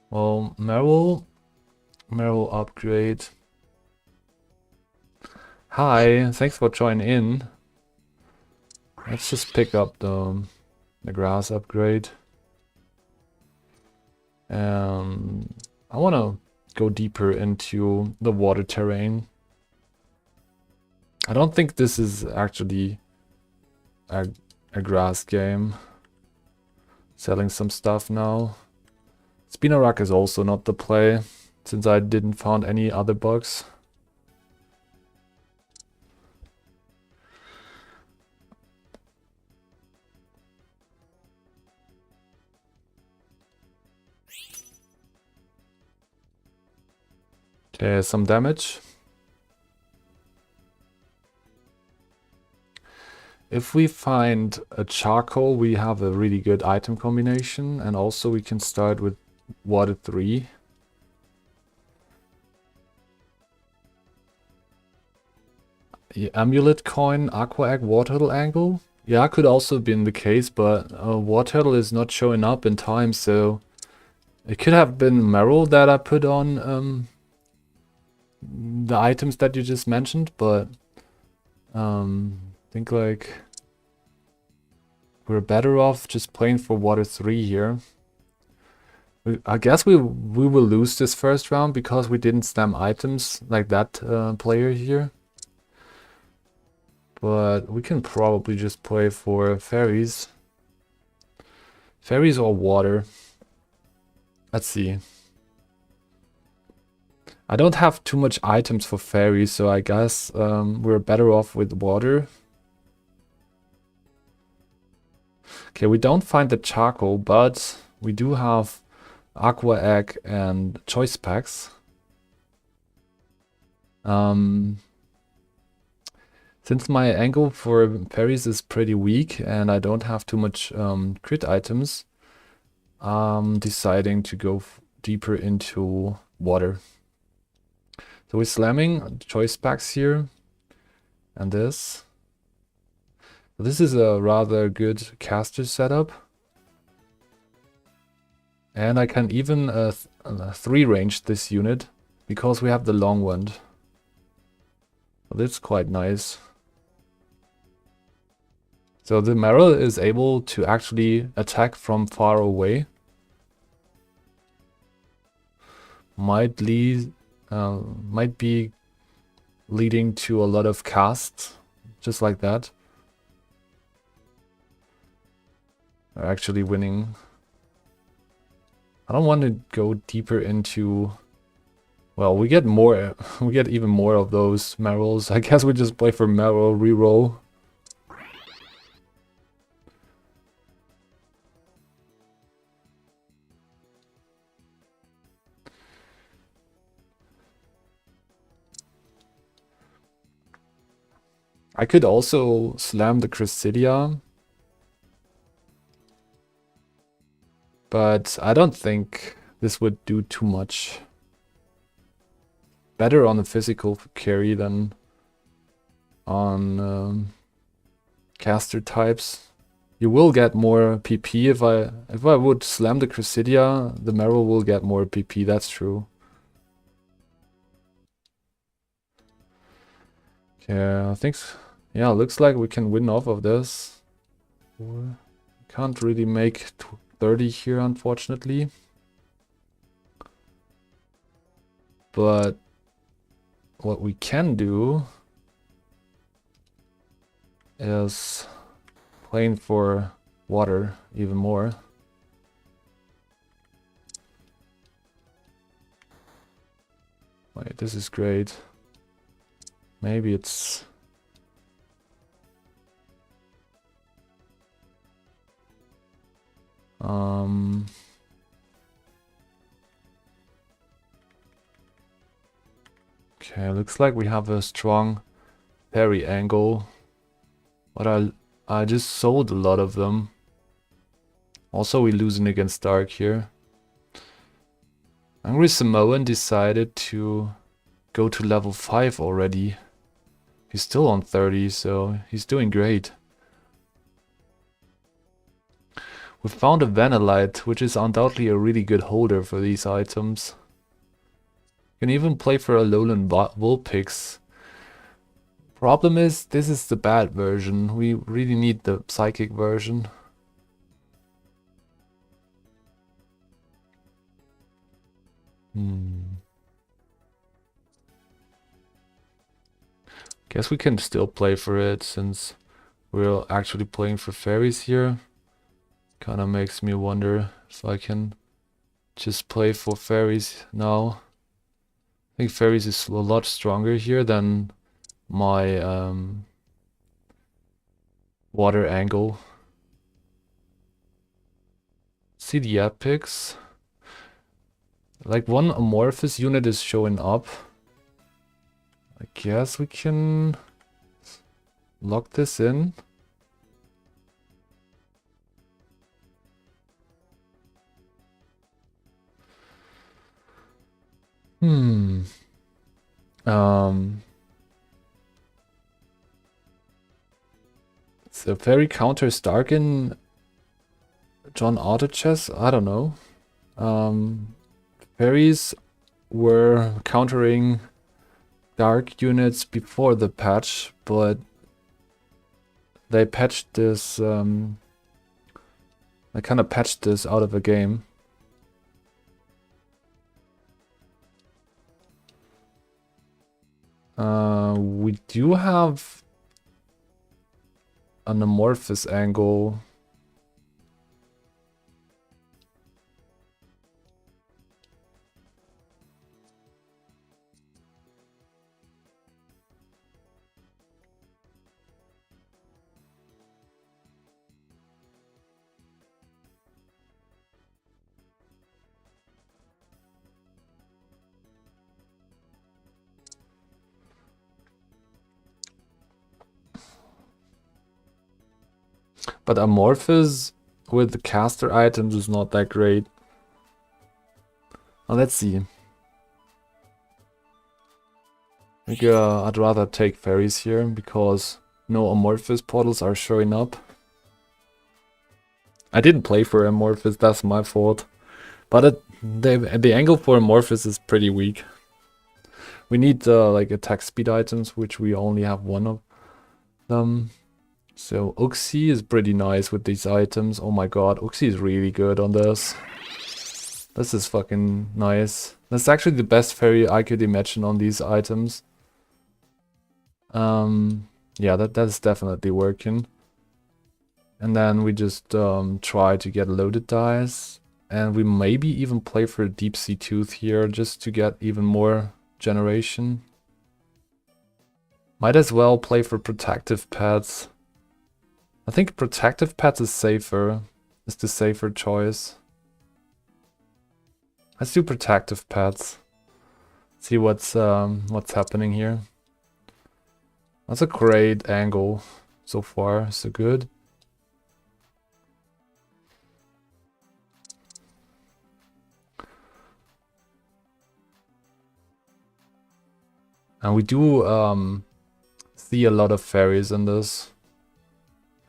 Well, Maril upgrade. Hi, thanks for joining in. Let's just pick up the grass upgrade. I want to go deeper into the water terrain. I don't think this is actually a grass game. Selling some stuff now. Spinarak is also not the play, since I didn't find any other bugs. Okay, some damage. If we find a charcoal, we have a really good item combination, and also we can start with water 3. Yeah, amulet coin, aqua egg, water turtle angle. Yeah, could also have been the case, but water turtle is not showing up in time, so it could have been Merrill that I put on the items that you just mentioned, but I think like we're better off just playing for water 3 here. I guess we will lose this first round because we didn't slam items like that player here. But we can probably just play for fairies. Fairies or water. Let's see. I don't have too much items for fairies, so I guess we're better off with water. Okay, we don't find the charcoal, but we do have aqua egg and choice packs. Since my angle for fairies is pretty weak and I don't have too much crit items, I'm deciding to go deeper into water. So we're slamming choice packs here and this. This is a rather good caster setup. And I can even 3-range this unit because we have the long wand. So that's quite nice. So the Merrill is able to actually attack from far away. Might be leading to a lot of casts, just like that. We're actually winning. I don't want to go deeper into... Well, we get more. We get even more of those Merrills. I guess we just play for Merrill reroll. I could also slam the Chrysidia, but I don't think this would do too much. Better on the physical carry than on caster types. You will get more PP if I would slam the Chrysidia, the Merrill will get more PP, that's true. Okay, I think yeah, looks like we can win off of this. Can't really make 30 here, unfortunately. But what we can do is playing for water even more. Wait, this is great. Maybe it's... Okay, looks like we have a strong parry angle, but I just sold a lot of them. Also, we're losing against Dark here. Angry Samoan decided to go to level 5 already. He's still on 30, so he's doing great. We found a Vanillite, which is undoubtedly a really good holder for these items. You can even play for a Lowland Vulpix. Problem is, this is the bad version. We really need the psychic version. Guess we can still play for it since we're actually playing for fairies here. Kinda makes me wonder if I can just play for fairies now. I think fairies is a lot stronger here than my water angle. See the epics. Like one amorphous unit is showing up. I guess we can lock this in. So fairy counters Darkin John Auto Chess? I don't know. Fairies were countering dark units before the patch, but they patched this, they kind of patched this out of the game. We do have an amorphous angle. But Amorphous with the caster items is not that great. Now let's see. I think I'd rather take fairies here because no Amorphous portals are showing up. I didn't play for Amorphous, that's my fault. But the angle for Amorphous is pretty weak. We need like attack speed items, which we only have one of them. So Uxie is pretty nice with these items. Oh my god, Uxie is really good on this. This is fucking nice. That's actually the best fairy I could imagine on these items. Yeah, that's definitely working. And then we just try to get loaded dice. And we maybe even play for a Deep Sea Tooth here just to get even more generation. Might as well play for Protective Pets. I think Protective Pets is safer. Is the safer choice. Let's do Protective Pets. See what's happening here. That's a great angle so far. So good. And we do see a lot of fairies in this.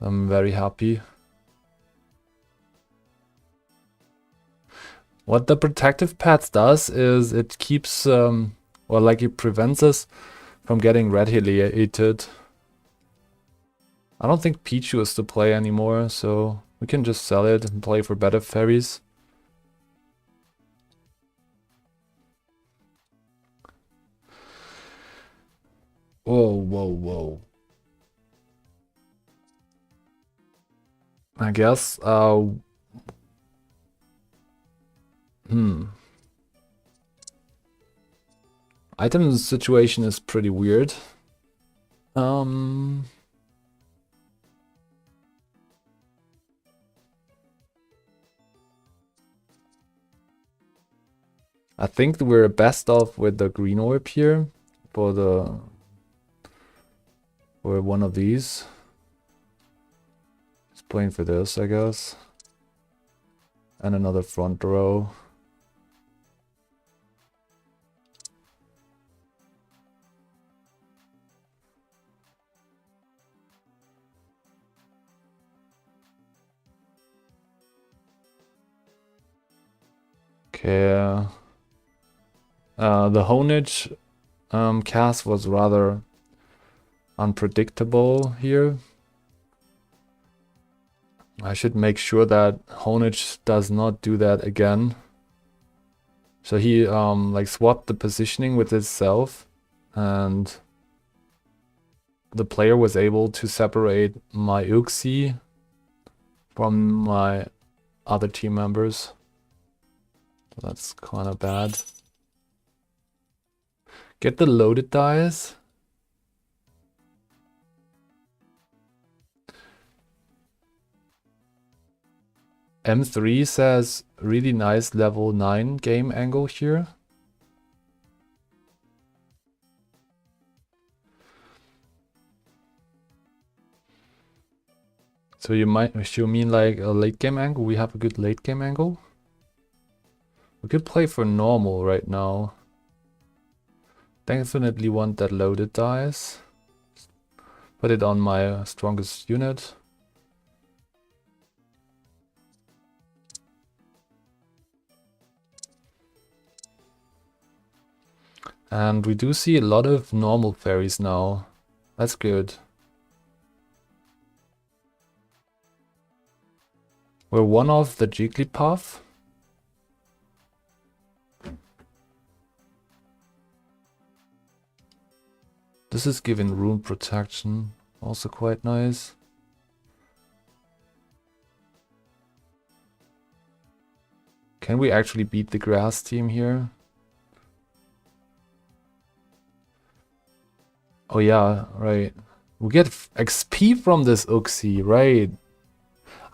I'm very happy. What the Protective Pets does is it keeps, well, like it prevents us from getting radiated. I don't think Pichu is to play anymore, so we can just sell it and play for better fairies. Whoa, whoa, whoa. I guess, Item situation is pretty weird. I think we're best off with the green orb here for one of these. Just playing for this, I guess. And another front row. Okay. The Honage cast was rather unpredictable here. I should make sure that Honage does not do that again. So he like swapped the positioning with itself, and the player was able to separate my Uxie from my other team members. So that's kind of bad. Get the loaded dice. M3 says really nice level 9 game angle here. So you mean like a late game angle? We have a good late game angle? We could play for normal right now. Definitely want that loaded dice. Put it on my strongest unit. And we do see a lot of normal fairies now. That's good. We're one off the Jigglypuff. This is giving room protection. Also quite nice. Can we actually beat the grass team here? Oh yeah, right. We get XP from this Uxie, right?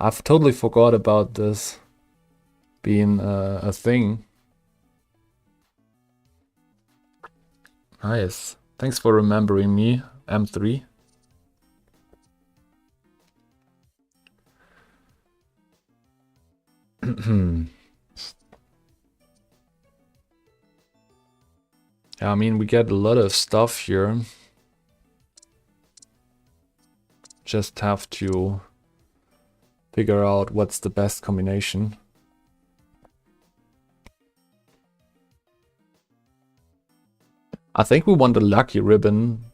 I've totally forgot about this being a thing. Nice. Thanks for remembering me, M3. Yeah, I mean, we get a lot of stuff here. Just have to figure out what's the best combination. I think we want a lucky ribbon.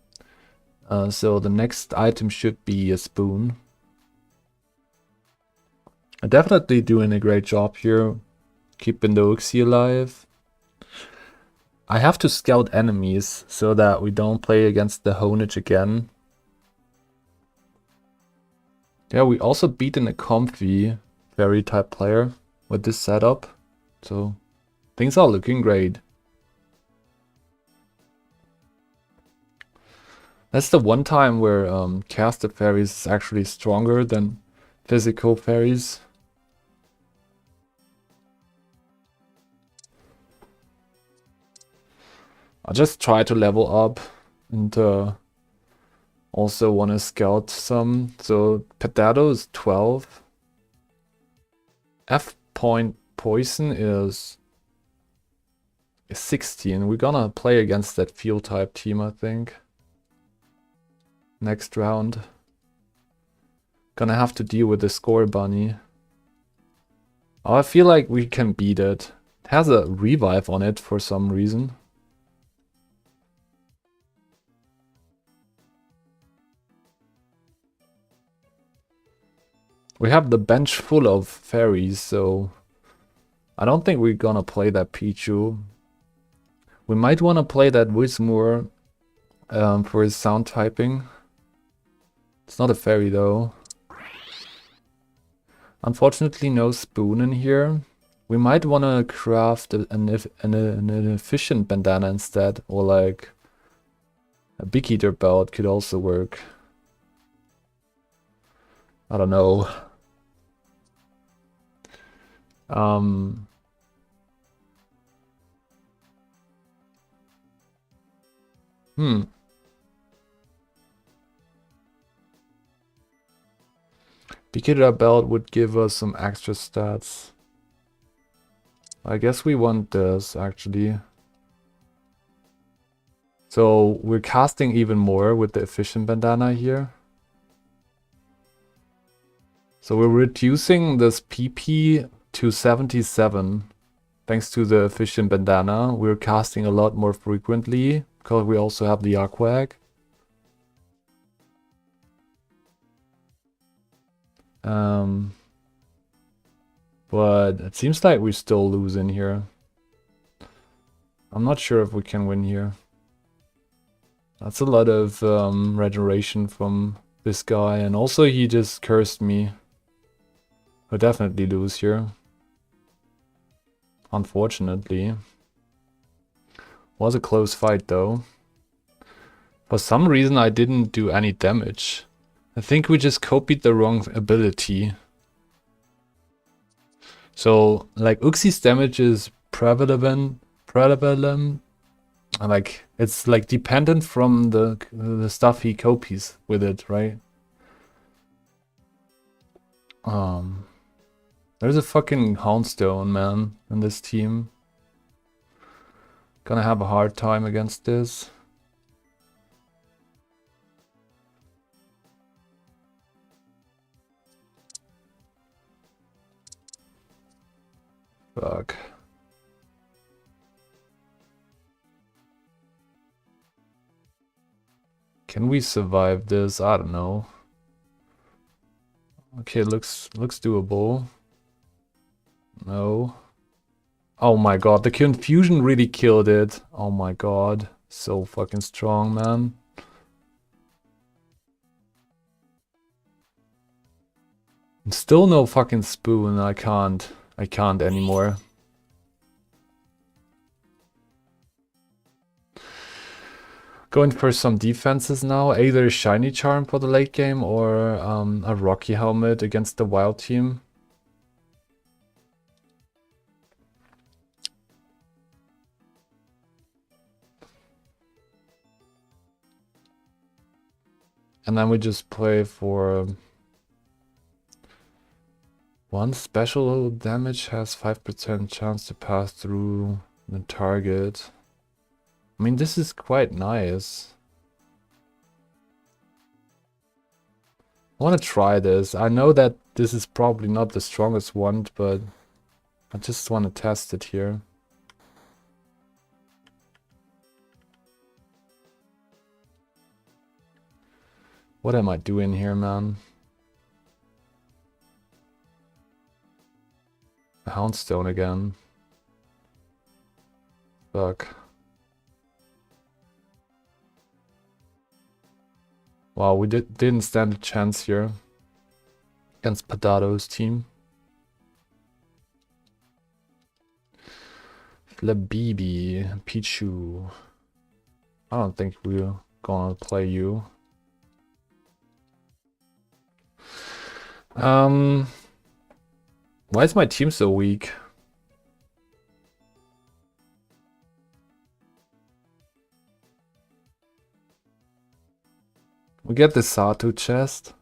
So the next item should be a spoon. I'm definitely doing a great job here, keeping the Uxie alive. I have to scout enemies so that we don't play against the Honage again. Yeah, we also beaten a comfy fairy type player with this setup. So things are looking great. That's the one time where casted fairies is actually stronger than physical fairies. I just try to level up and also want to scout some. So Potato is 12. F point Poison is 16. We're gonna play against that field type team, I think. Next round. Gonna have to deal with the Score Bunny. Oh, I feel like we can beat it. It has a revive on it for some reason. We have the bench full of fairies, so I don't think we're gonna play that Pichu. We might wanna play that Wizmoor for his sound typing. It's not a fairy though. Unfortunately no spoon in here. We might wanna craft an efficient bandana instead, or like a big eater belt could also work. I don't know. Bikira belt would give us some extra stats. I guess we want this actually. So we're casting even more with the efficient bandana here. So we're reducing this PP to 77. Thanks to the efficient bandana, we're casting a lot more frequently because we also have the Aquag. But it seems like we still lose in here. I'm not sure if we can win here. That's a lot of regeneration from this guy, and also he just cursed me. We'll definitely lose here. Unfortunately. Was a close fight though. For some reason I didn't do any damage. I think we just copied the wrong ability. So like Uxie's damage is prevalent, like it's like dependent from the stuff he copies with it, right? There's a fucking Houndstone, man, in this team. Gonna have a hard time against this. Fuck. Can we survive this? I don't know. Okay, looks doable. No. Oh my god, the confusion really killed it. Oh my god. So fucking strong, man. Still no fucking spoon. I can't anymore. Going for some defenses now. Either a Shiny Charm for the late game or a Rocky Helmet against the Wild team. And then we just play for... One special damage has 5% chance to pass through the target. I mean, this is quite nice. I want to try this. I know that this is probably not the strongest one, but I just want to test it here. What am I doing here, man? A Houndstone again. Fuck. Wow, we didn't stand a chance here against Padado's team. Flabibi, Pichu. I don't think we're gonna play you. Why is my team so weak? We get the Satu chest.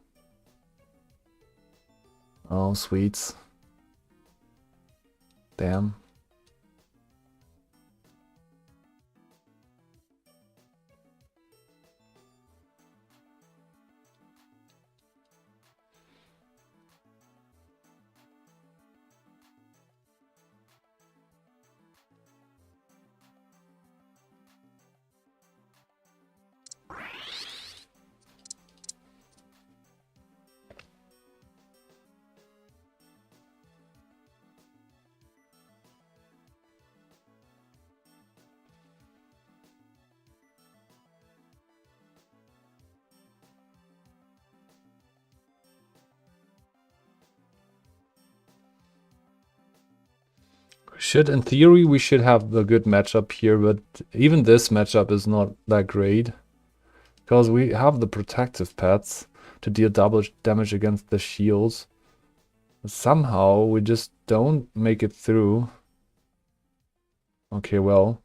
Oh, sweets. Damn. In theory, we should have a good matchup here, but even this matchup is not that great. Because we have the protective pets to deal double damage against the shields. Somehow, we just don't make it through. Okay, well.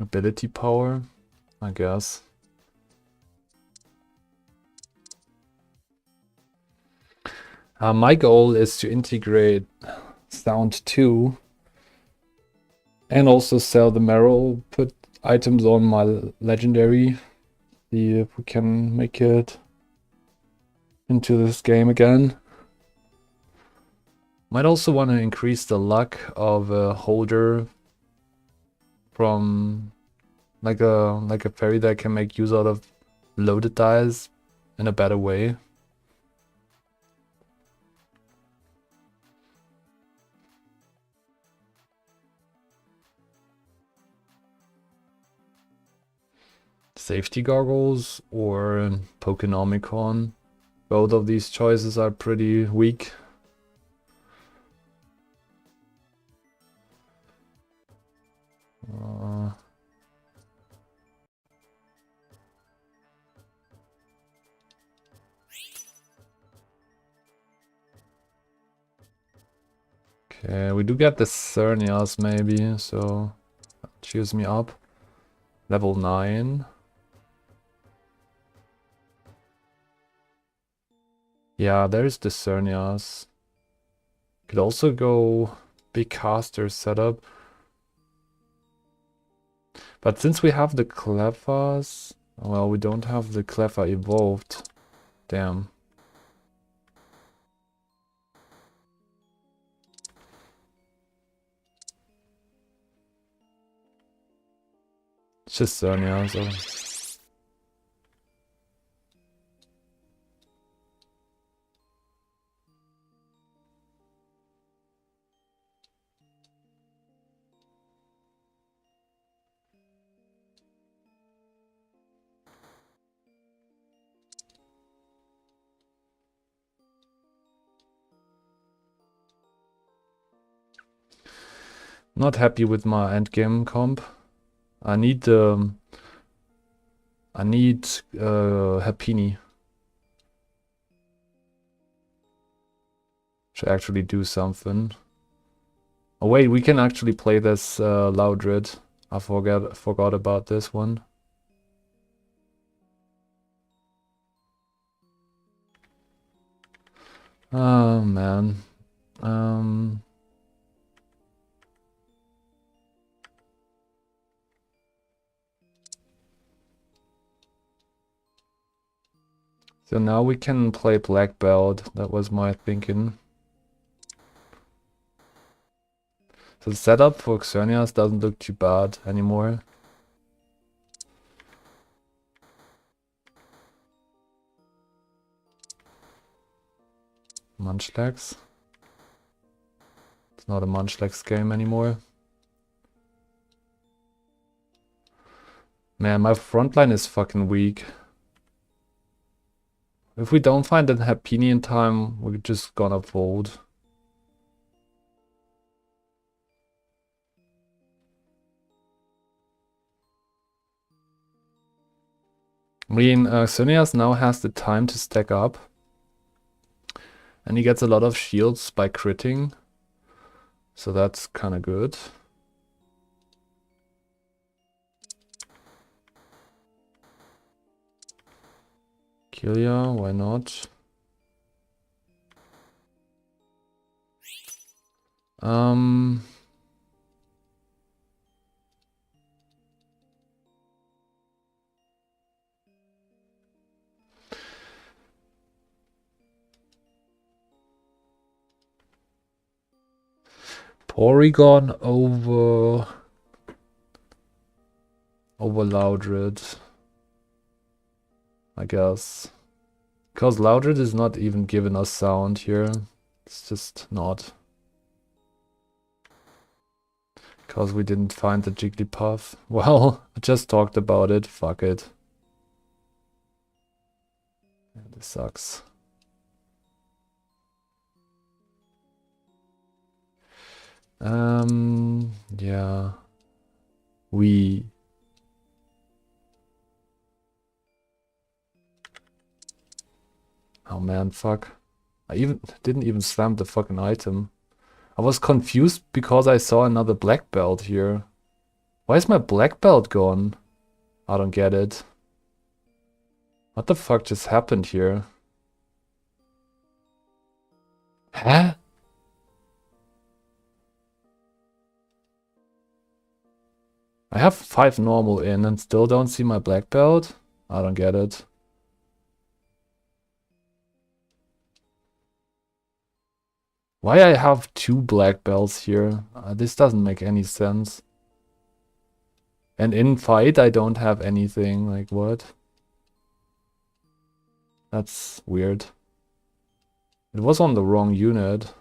Ability power, I guess. My goal is to integrate Sound 2 and also sell the Marrow, put items on my legendary, see if we can make it into this game again. Might also want to increase the luck of a holder from like a fairy that can make use out of loaded dice in a better way. Safety goggles or Pokenomicon. Both of these choices are pretty weak. Okay, we do get the Cernias maybe, so that cheers me up. Level 9. Yeah, there's the Cernias. Could also go big caster setup. But since we have the Clefas... Well, we don't have the Clefa evolved. Damn. It's just Cernia, so... Not happy with my endgame comp. I need Happini. Should actually do something. Oh wait, we can actually play this Loudred. I forgot about this one. Oh man. So now we can play Black Belt. That was my thinking. So the setup for Xerneas doesn't look too bad anymore. Munchlax. It's not a Munchlax game anymore. Man, my frontline is fucking weak. If we don't find a Happini in time, we're just gonna fold. I mean, Xerneas now has the time to stack up. And he gets a lot of shields by critting. So that's kinda good. Killia, why not? Porygon over Loudred, I guess. Because Loudred is not even giving us sound here. It's just not. Because we didn't find the Jigglypuff. Well, I just talked about it. Fuck it. Yeah, this sucks. Yeah. Oh man, fuck. I didn't even slam the fucking item. I was confused because I saw another black belt here. Why is my black belt gone? I don't get it. What the fuck just happened here? Huh? I have 5 normal in and still don't see my black belt? I don't get it. Why I have 2 black belts here? This doesn't make any sense. And in fight I don't have anything, like what? That's weird. It was on the wrong unit.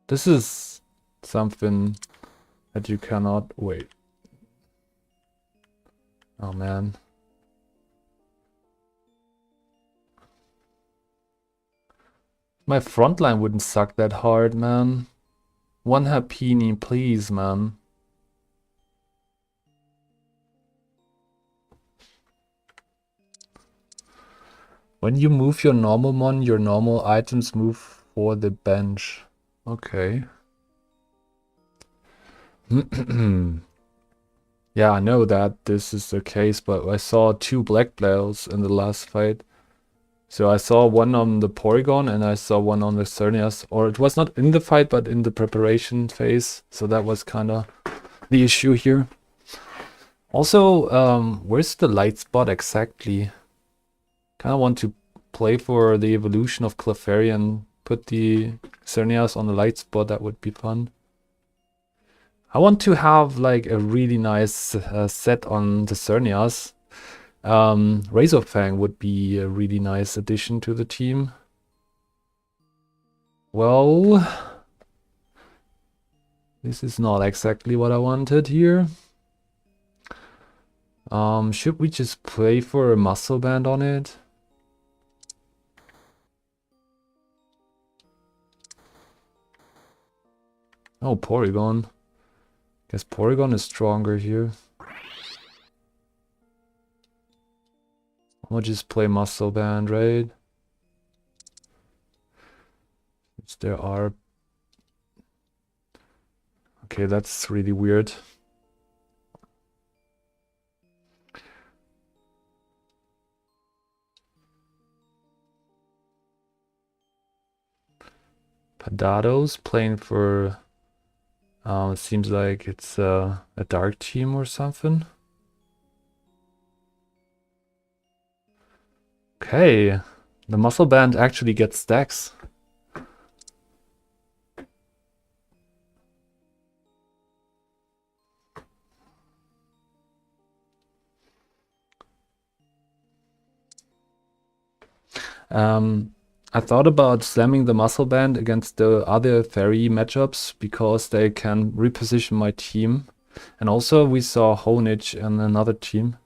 This is something that you cannot wait. Oh man. My frontline wouldn't suck that hard, man. One Happini, please, man. When you move your normal mon, your normal items move for the bench. Okay. Yeah, I know that this is the case, but I saw 2 black bells in the last fight. So I saw one on the Porygon and I saw one on the Xerneas. Or it was not in the fight, but in the preparation phase. So that was kind of the issue here. Also, where's the light spot exactly? Kind of want to play for the evolution of Clefairy and put the Xerneas on the light spot. That would be fun. I want to have like a really nice set on the Xerneas. Razorfang would be a really nice addition to the team. Well, this is not exactly what I wanted here. Should we just play for a Muscle Band on it? Oh, Porygon. Guess Porygon is stronger here. I'll just play Muscle Band, right? Since there are... Okay, that's really weird. Padado's playing for... it seems like it's a dark team or something. Okay, the Muscle Band actually gets stacks. I thought about slamming the Muscle Band against the other Fairy matchups because they can reposition my team. And also we saw Honedge and another team.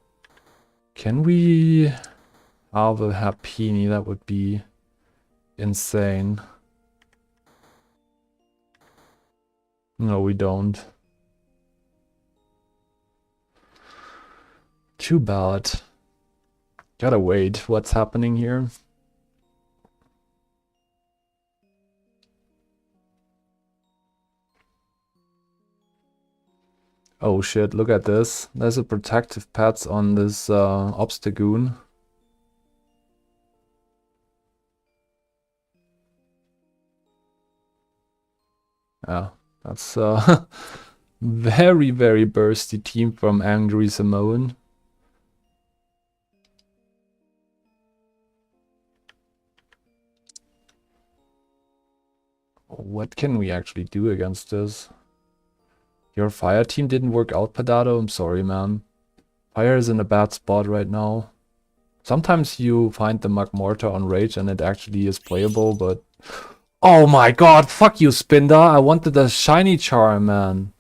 Can we have a Happiny? That would be insane. No, we don't. Too bad. Gotta wait. What's happening here? Oh shit, look at this. There's a protective pets on this Obstagoon. Yeah, that's a very, very bursty team from Angry Samoan. What can we actually do against this? Your fire team didn't work out, Padado. I'm sorry, man. Fire is in a bad spot right now. Sometimes you find the Magmortar on Rage and it actually is playable, but... Oh my god, fuck you, Spinda. I wanted a shiny charm, man.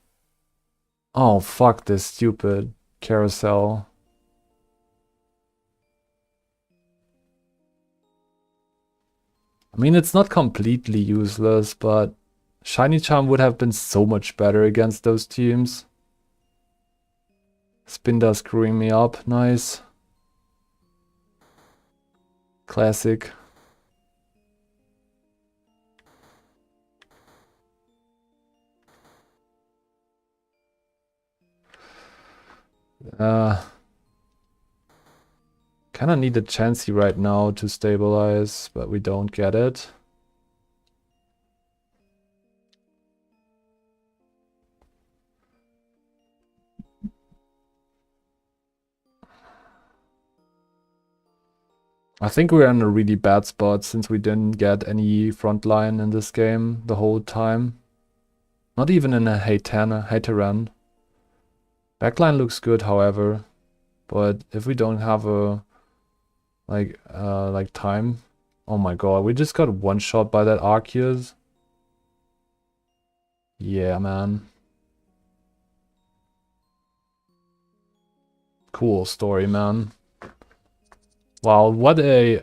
Oh, fuck this stupid carousel. I mean, it's not completely useless, but... Shiny Charm would have been so much better against those teams. Spinda screwing me up. Nice. Classic. Kinda need a Chansey right now to stabilize, but we don't get it. I think we're in a really bad spot since we didn't get any frontline in this game the whole time. Not even in a Hateran. Backline looks good, however, but if we don't have a like time, oh my god, we just got one shot by that Arceus. Yeah, man. Cool story, man. Wow, what a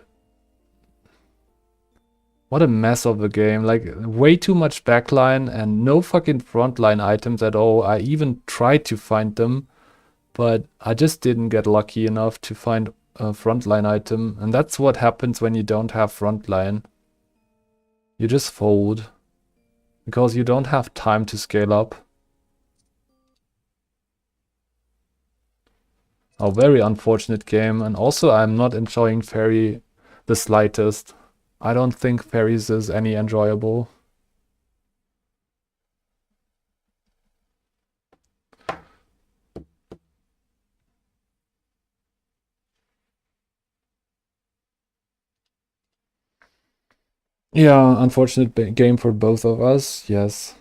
mess of a game. Like, way too much backline and no fucking frontline items at all. I even tried to find them, but I just didn't get lucky enough to find a frontline item. And that's what happens when you don't have frontline. You just fold because you don't have time to scale up. A very unfortunate game, and also I'm not enjoying Fairy the slightest. I don't think Fairies is any enjoyable. Yeah, unfortunate game for both of us, yes.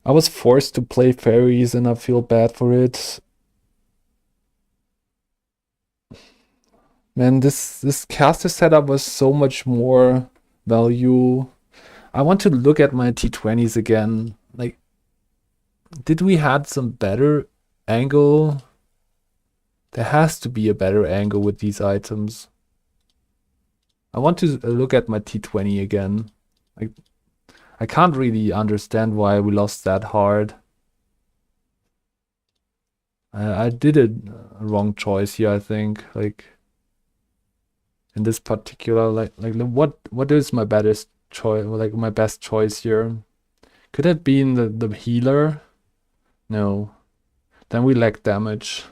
I was forced to play Fairies and I feel bad for it. Man, this caster setup was so much more value. I want to look at my T20s again. Like, did we had some better angle? There has to be a better angle with these items. I want to look at my T20 again. Like, I can't really understand why we lost that hard. I did a wrong choice here, I think. Like, in this particular, like what is my best choice? Like my best choice here? Could it be in the healer? No. Then we lack damage.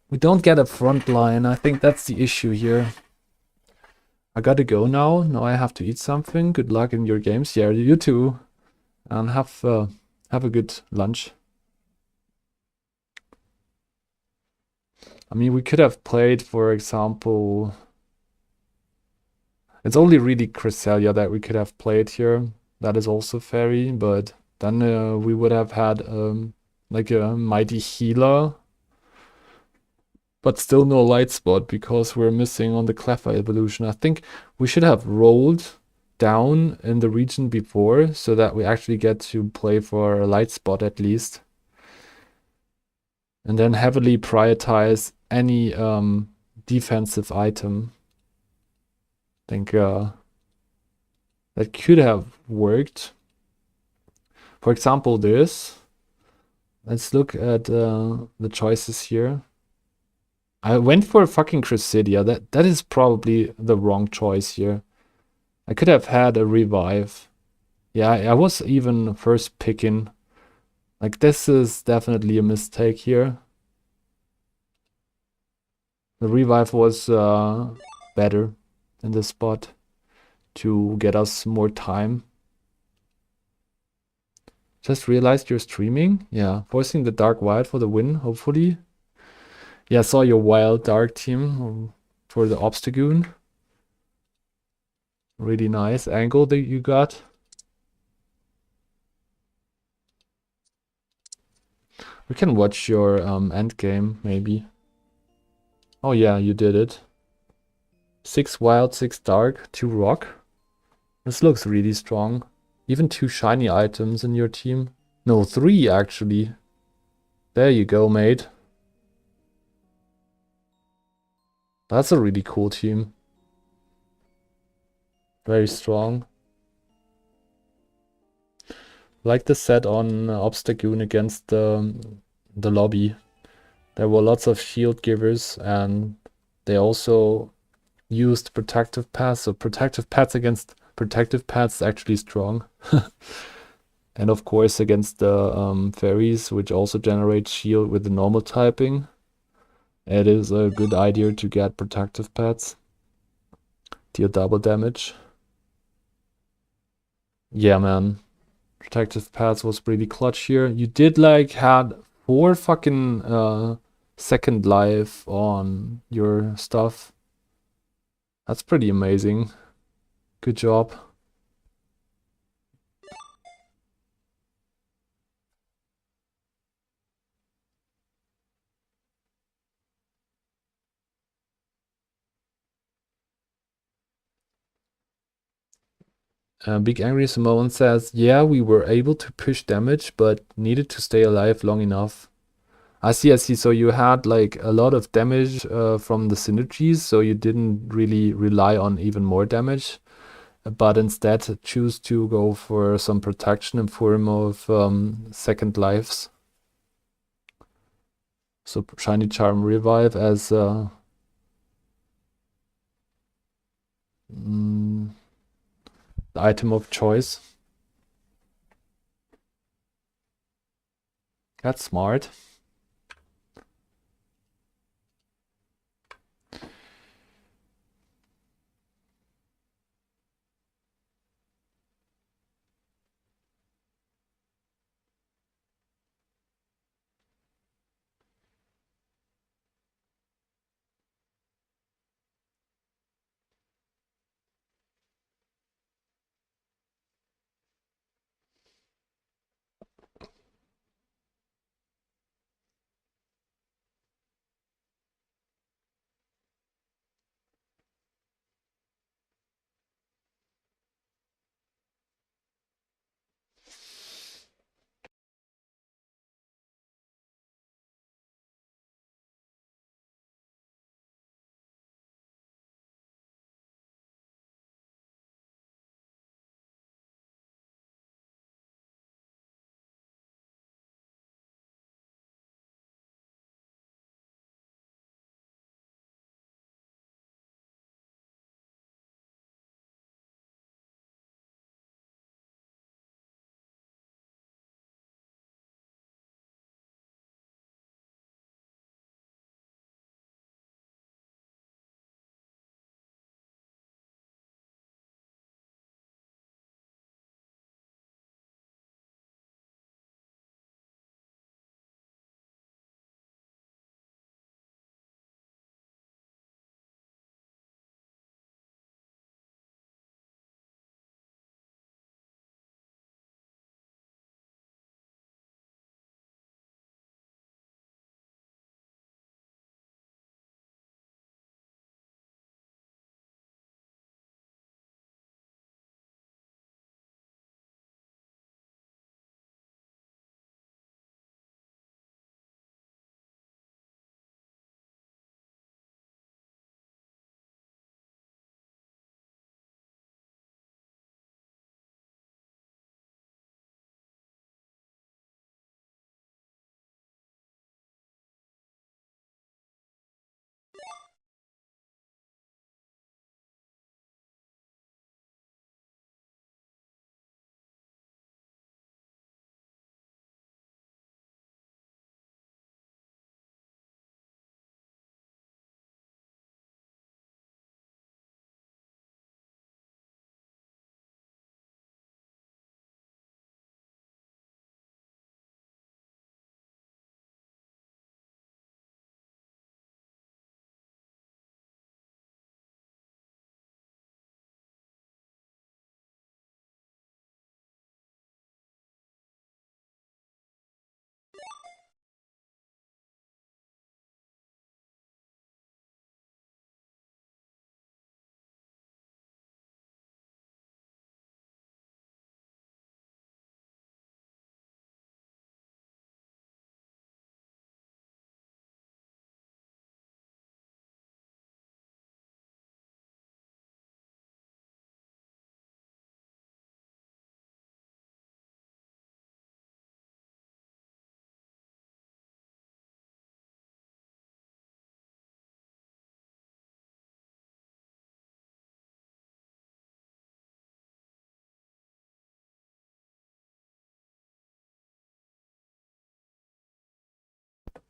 We don't get a front line. I think that's the issue here. I gotta go now. Now I have to eat something. Good luck in your games. Yeah, you too. And have a good lunch. I mean, we could have played, for example... It's only really Cresselia that we could have played here. That is also Fairy, but then we would have had like a Mighty Healer. But still no Light Spot because we're missing on the Cleffa evolution. I think we should have rolled down in the region before so that we actually get to play for a Light Spot at least. And then heavily prioritize any defensive item. I think that could have worked. For example, this. Let's look at the choices here. I went for fucking Cresselia. That is probably the wrong choice here. I could have had a revive. Yeah, I was even first picking. Like, this is definitely a mistake here. The revive was better in this spot to get us more time. Just realized you're streaming. Yeah, forcing the Dark Wild for the win, hopefully. Yeah, I saw your wild dark team for the Obstagoon. Really nice angle that you got. We can watch your end game, maybe. Oh yeah, you did it. 6 wild, 6 dark, 2 rock. This looks really strong. Even 2 shiny items in your team. No, 3 actually. There you go, mate. That's a really cool team. Very strong. Like the set on Obstagoon against the lobby. There were lots of shield givers and they also used protective paths. So protective paths against protective paths is actually strong. And of course against the fairies, which also generate shield with the normal typing. It is a good idea to get protective paths. Deal double damage. Yeah, man. Protective paths was pretty clutch here. You did like had 4 fucking second life on your stuff. That's pretty amazing. Good job. Big Angry Samoan says, yeah, we were able to push damage, but needed to stay alive long enough. I see. So you had like a lot of damage from the synergies, so you didn't really rely on even more damage, but instead choose to go for some protection in form of second lives. So Shiny Charm Revive as the item of choice. That's smart.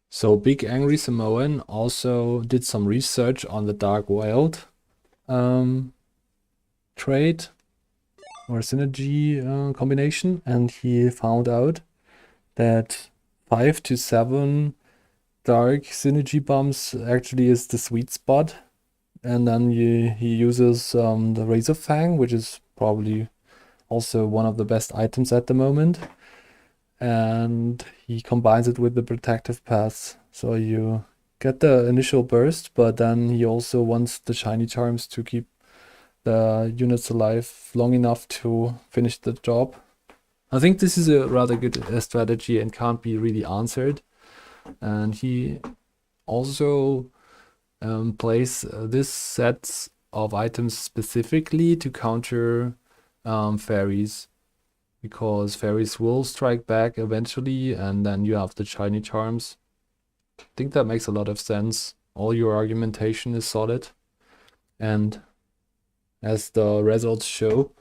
So Big Angry Samoan also did some research on the Dark Wild trait or synergy combination, and he found out that 5 to 7 dark synergy bombs actually is the sweet spot. And then he uses the Razor Fang, which is probably also one of the best items at the moment. And he combines it with the protective paths. So you get the initial burst, but then he also wants the shiny charms to keep the units alive long enough to finish the job. I think this is a rather good strategy and can't be really answered. And he also plays this sets of items specifically to counter fairies, because fairies will strike back eventually, and then you have the shiny charms. I think that makes a lot of sense. All your argumentation is solid, and as the results show,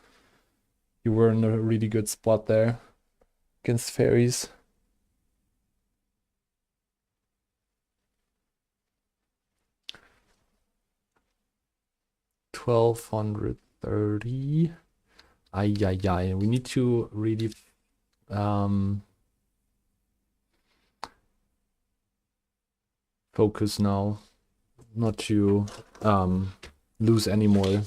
you were in a really good spot there against fairies. 1230. Ay, ay, ay. We need to really focus now, not to lose any more.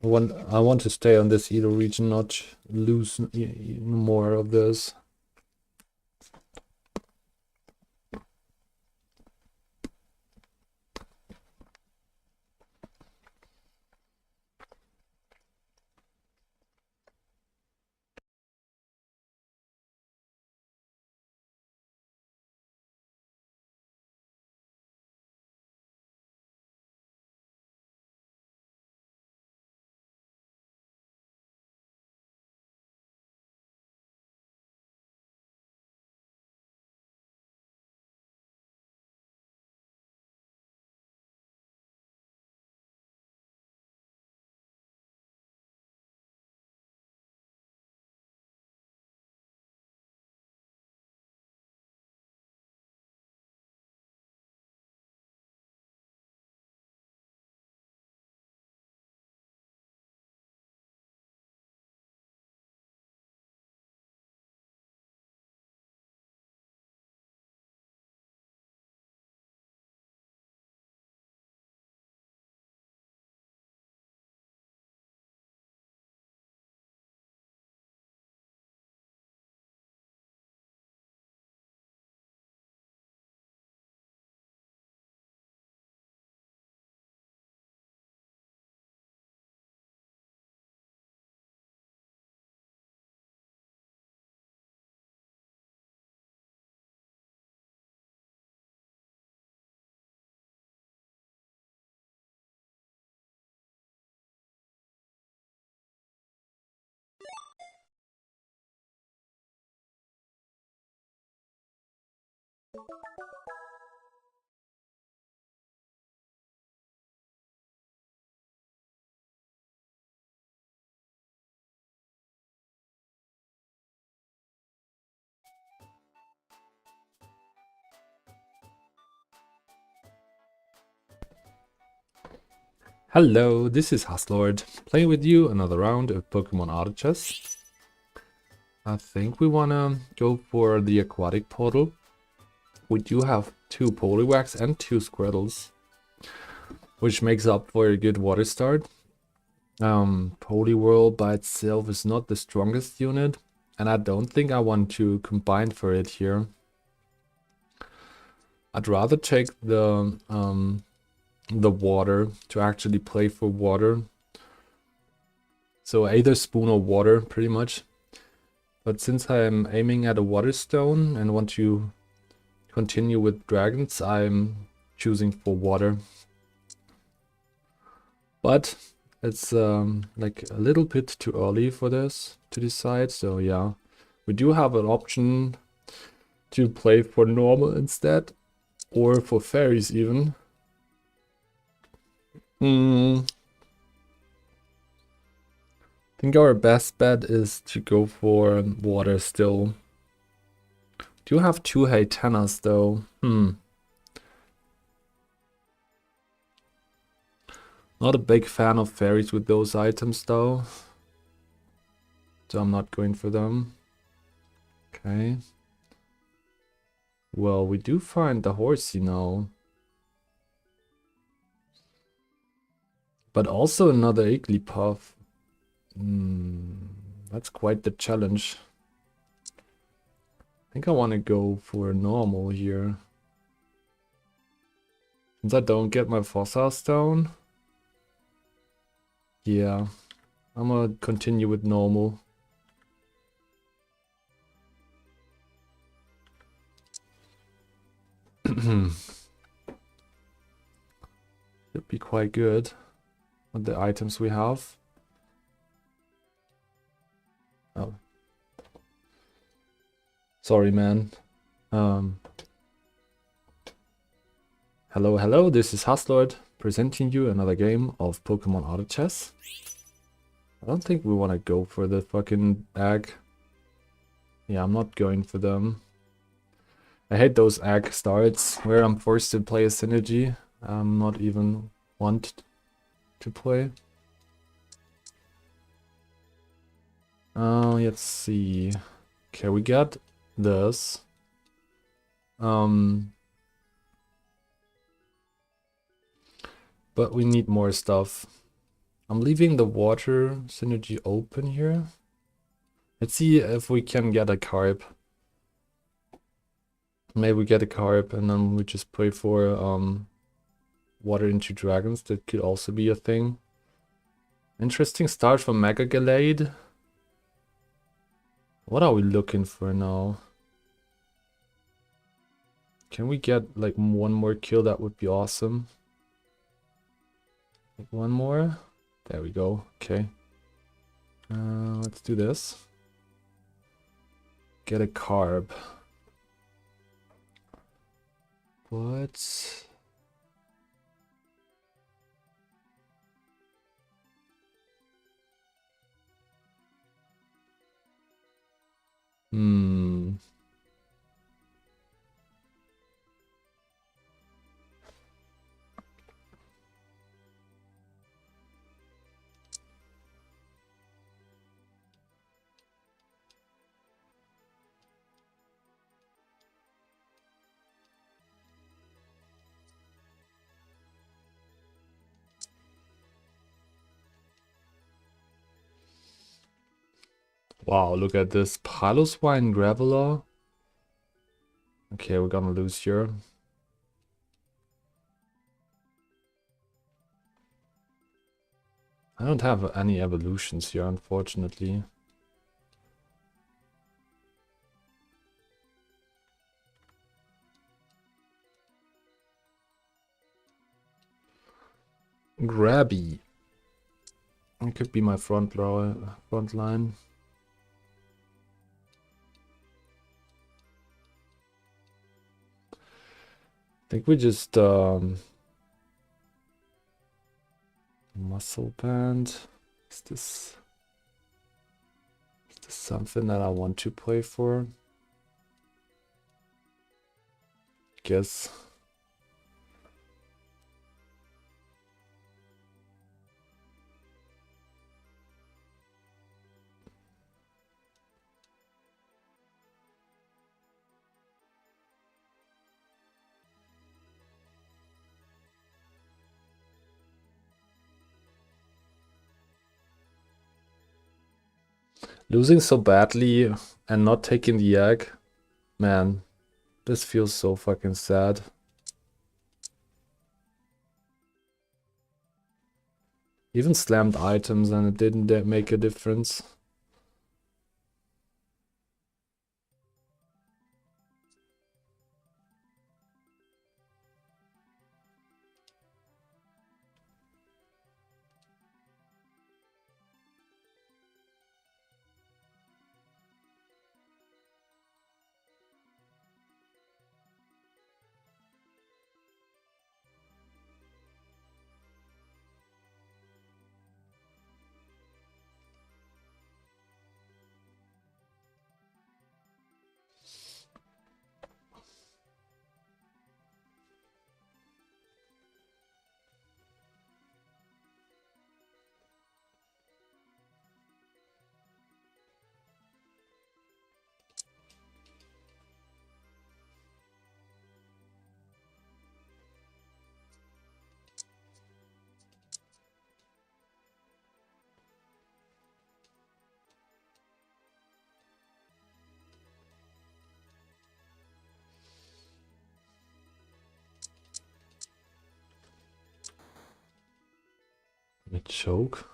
I want to stay on this Edo region, not lose more of this. Hello, this is Haslord, playing with you another round of Pokemon Auto Chess. I think we wanna go for the aquatic portal. We do have 2 Poliwags and 2 Squirtles, which makes up for a good water start. Poliwhirl by itself is not the strongest unit, and I don't think I want to combine for it here. I'd rather take the water to actually play for water. So either spoon or water, pretty much. But since I'm aiming at a water stone and want to continue with dragons, I'm choosing for water. But it's like a little bit too early for this to decide. So yeah, we do have an option to play for normal instead, or for fairies even. I think our best bet is to go for water still. Do have 2 Hatenas though. Not a big fan of fairies with those items though. So I'm not going for them. Okay. Well, we do find the Horsey now. But also another Igglybuff. That's quite the challenge. I think I want to go for normal here. Since I don't get my Fossil Stone. Yeah, I'm gonna continue with normal. Should be quite good with the items we have. Oh. Sorry, man. Hello, this is Haslord, presenting you another game of Pokemon Auto Chess. I don't think we want to go for the fucking egg. Yeah, I'm not going for them. I hate those egg starts where I'm forced to play a synergy. I'm not even want to play. Let's see. Okay, we got this. But we need more stuff. I'm leaving the water synergy open here. Let's see if we can get a carp. Maybe we get a carp and then we just play for water into dragons. That could also be a thing. Interesting start for Mega Gallade. What are we looking for now? Can we get like one more kill? That would be awesome. Like one more. There we go. Okay. Let's do this. Get a carb. What? Wow, look at this. Piloswine Graveler. Okay, we're gonna lose here. I don't have any evolutions here, unfortunately. Grabby. It could be my front line. I think we just muscle band. Is this something that I want to play for? Guess. Losing so badly and not taking the egg. Man, this feels so fucking sad. Even slammed items and it didn't make a difference. Mit choke.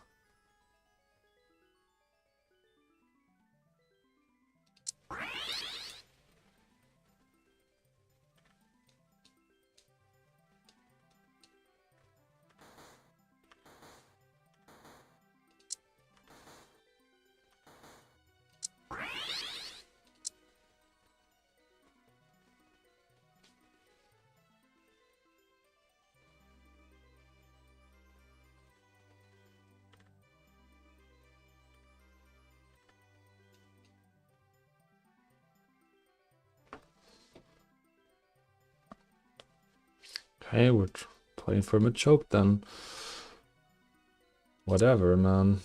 Okay, we're playing for Machoke then. Whatever, man.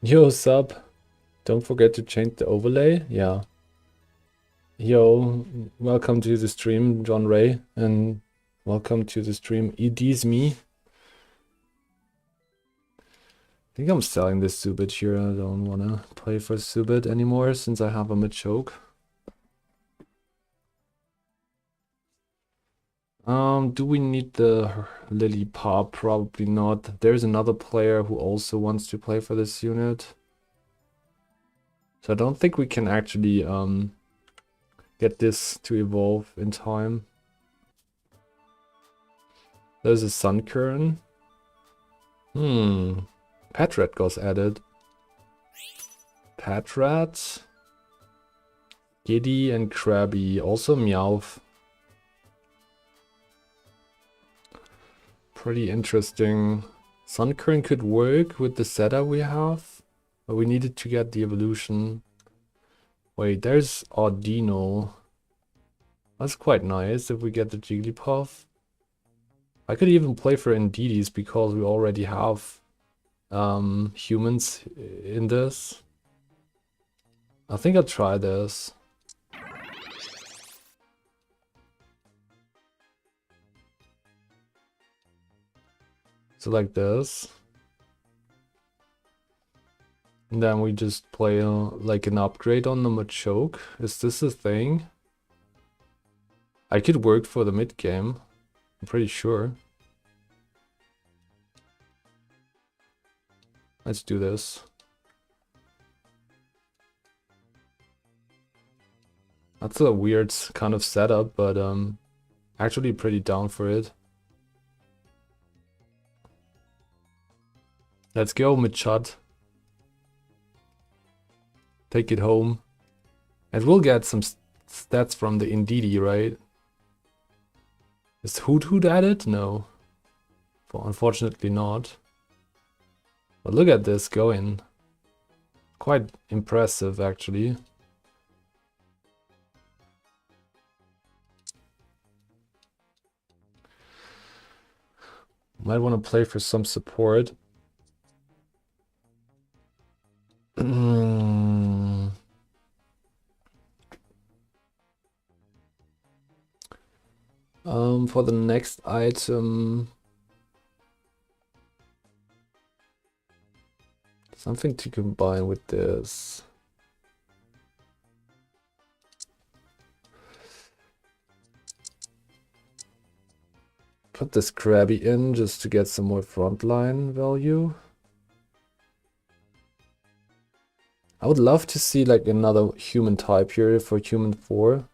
Yo, sub. Don't forget to change the overlay. Yeah. Yo, welcome to the stream, John Ray, and welcome to the stream, ED's me. I think I'm selling this Subit here. I don't want to play for Subit anymore since I have a Machoke. Do we need the Lily Pop? Probably not. There's another player who also wants to play for this unit. So I don't think we can actually get this to evolve in time. There's a Sunkern. Patrat goes added. Patrat. Giddy and Krabby. Also Meowth. Pretty interesting. Sunkern could work with the setup we have, but we needed to get the evolution. Wait, there's Audino. That's quite nice if we get the Jigglypuff. I could even play for Indeedee because we already have humans in this. I think I'll try this. So like this. And then we just play like an upgrade on the Machoke. Is this a thing? I could work for the mid game. I'm pretty sure. Let's do this. That's a weird kind of setup, but actually pretty down for it. Let's go, Machad. Take it home. And we'll get some stats from the Indeedee, right? Is Hoot Hoot added? No. Unfortunately not. But look at this going. Quite impressive, actually. Might want to play for some support. For the next item, something to combine with this. Put this Krabby in just to get some more frontline value. I would love to see like another human type here for human 4.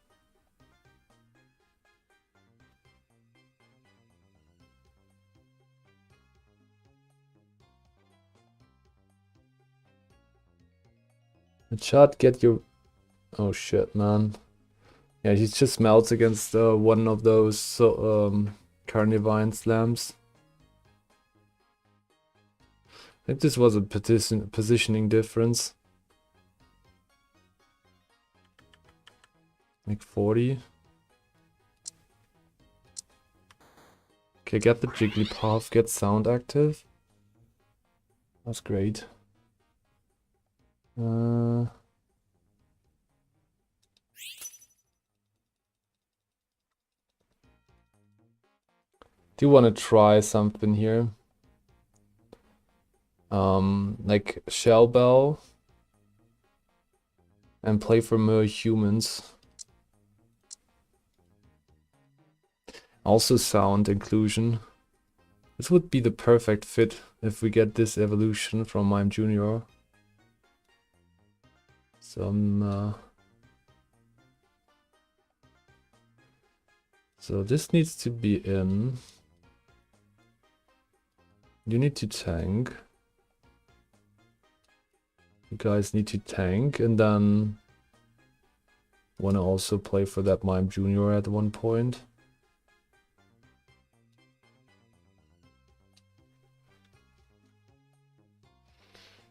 Chat, get your... Oh shit, man. Yeah, he just melts against one of those Carnivine slams. I think this was a positioning difference. Like 40. Okay, get the Jigglypuff, get sound active. That's great. Do you want to try something here? Like Shell Bell and play for more humans. Also sound inclusion. This would be the perfect fit if we get this evolution from Mime Jr. So this needs to be in. You need to tank. You guys need to tank, and then want to also play for that Mime Junior at one point.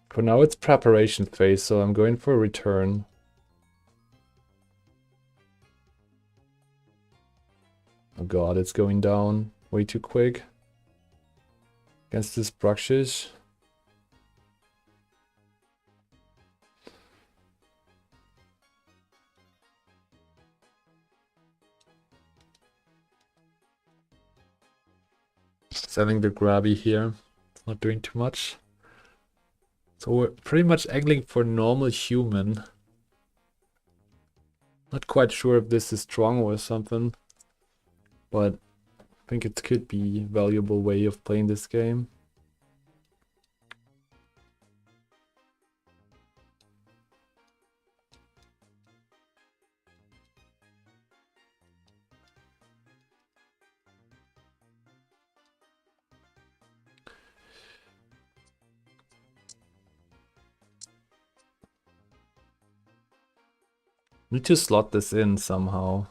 For now it's preparation phase, so I'm going for a return. Oh god, it's going down way too quick. Against this Bruxish. Selling the grabby here. It's not doing too much. So we're pretty much angling for normal human. Not quite sure if this is strong or something. But I think it could be a valuable way of playing this game. Need to slot this in somehow.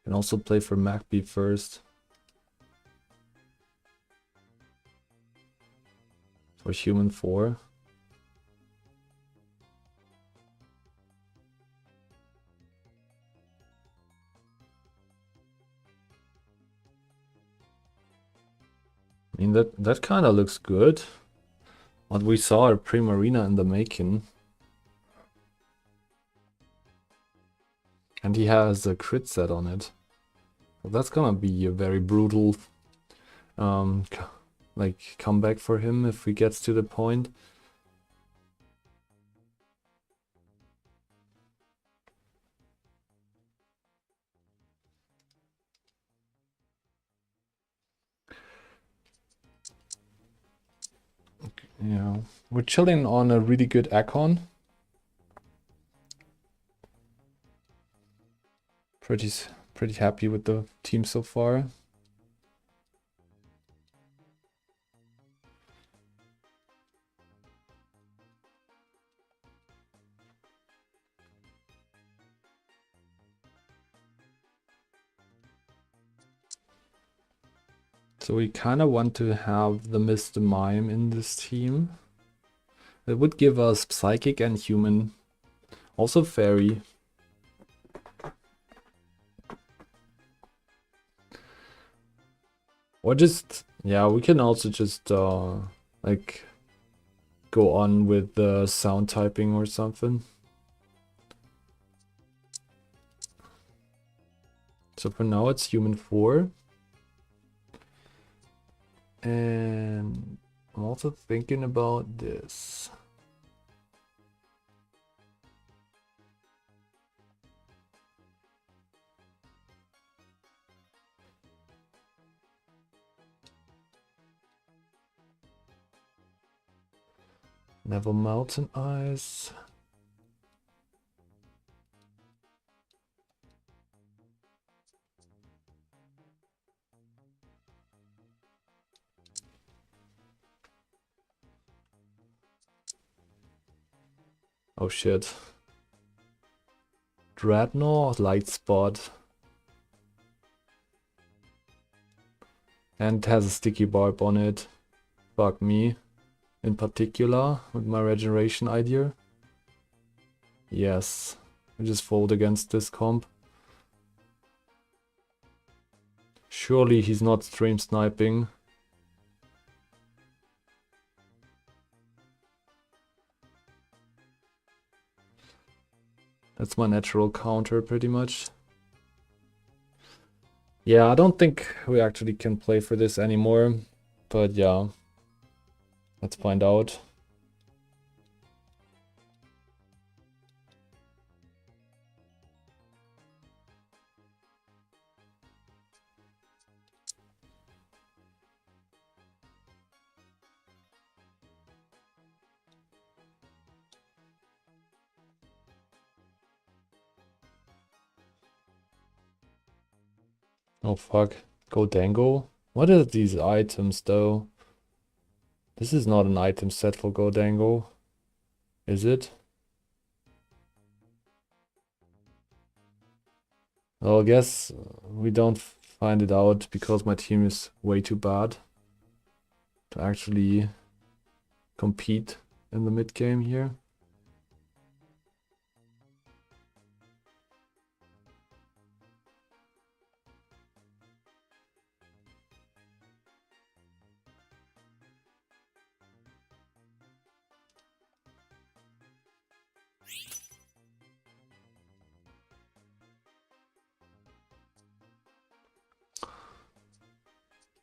Can also play for Magby first. For human 4. I mean that kind of looks good. What we saw at Primarina in the making. And he has a crit set on it. Well, that's gonna be a very brutal like comeback for him if he gets to the point. Okay, yeah, we're chilling on a really good Akon. Pretty happy with the team so far. So we kind of want to have the Mr. Mime in this team. It would give us Psychic and Human. Also Fairy. Or just, yeah, we can also just like go on with the sound typing or something. So for now it's human 4. And I'm also thinking about this. Never Mountain Eyes. Oh shit. Dreadnought, Light Spot. And it has a sticky barb on it. Fuck me. In particular, with my regeneration idea. Yes. I just fold against this comp. Surely he's not stream sniping. That's my natural counter, pretty much. Yeah, I don't think we actually can play for this anymore. But yeah. Let's find out. Oh fuck. Gholdengo? What are these items though? This is not an item set for Gholdengo. Is it? Well, I guess we don't find it out because my team is way too bad to actually compete in the mid game here.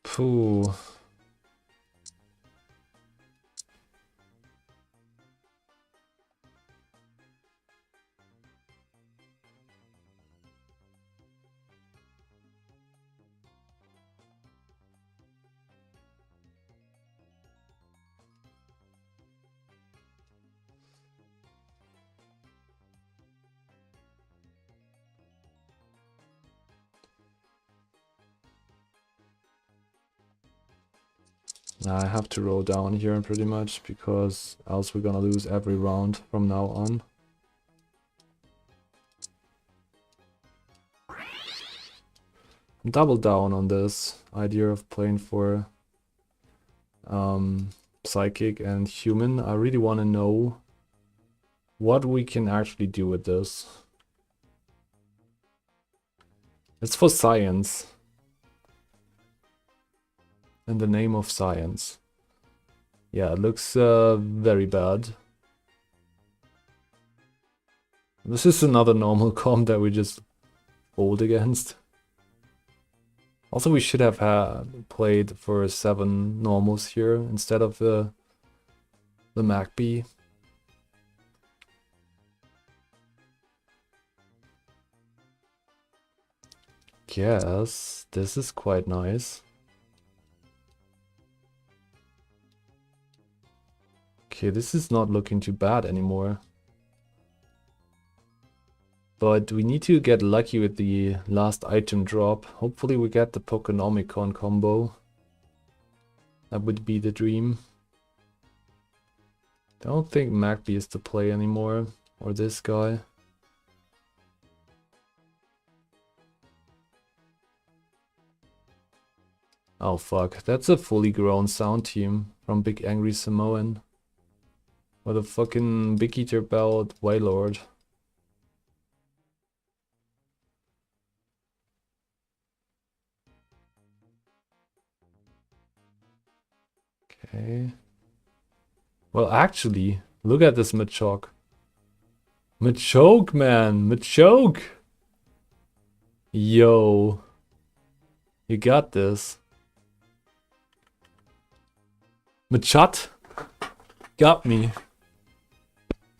Phew. I have to roll down here pretty much because else we're gonna lose every round from now on. Double down on this idea of playing for psychic and human. I really want to know what we can actually do with this. It's for science. In the name of science. Yeah, it looks very bad. This is another normal comp that we just fold against. Also, we should have played for 7 normals here instead of the MacB. Guess this is quite nice. Okay, this is not looking too bad anymore. But we need to get lucky with the last item drop. Hopefully we get the Pokenomicon combo. That would be the dream. Don't think MacB is the play anymore. Or this guy. Oh fuck, that's a fully grown sound team from Big Angry Samoan. With a fucking Big Eater belt, Wailord. Okay. Well, actually, look at this Machoke. Machoke, man! Machoke! Yo. You got this. Machat! Got me.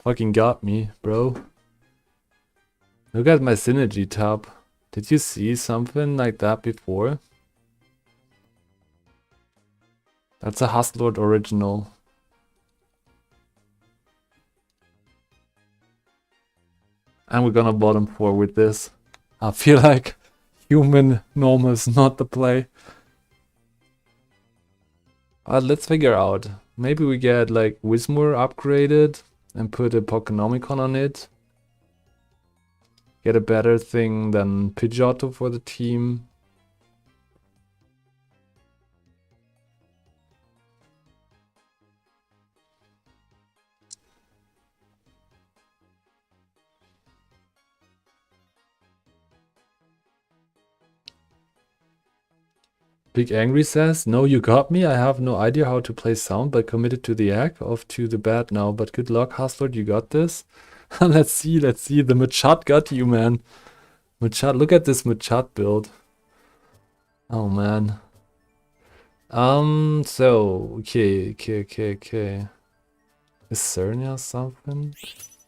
Fucking got me, bro. Look at my synergy tab. Did you see something like that before? That's a Hustlord original. And we're gonna bottom 4 with this. I feel like human normal is not the play. Let's figure out. Maybe we get like Whismur upgraded and put a Pokenomicon on it. Get a better thing than Pidgeotto for the team. Big Angry says, no, you got me. I have no idea how to play sound, but committed to the egg. Off to the bed now. But good luck, Hustlord, you got this. Let's see. The Machat got you, man. Machat, look at this Machat build. Oh, man. So, okay. Is Cernia something?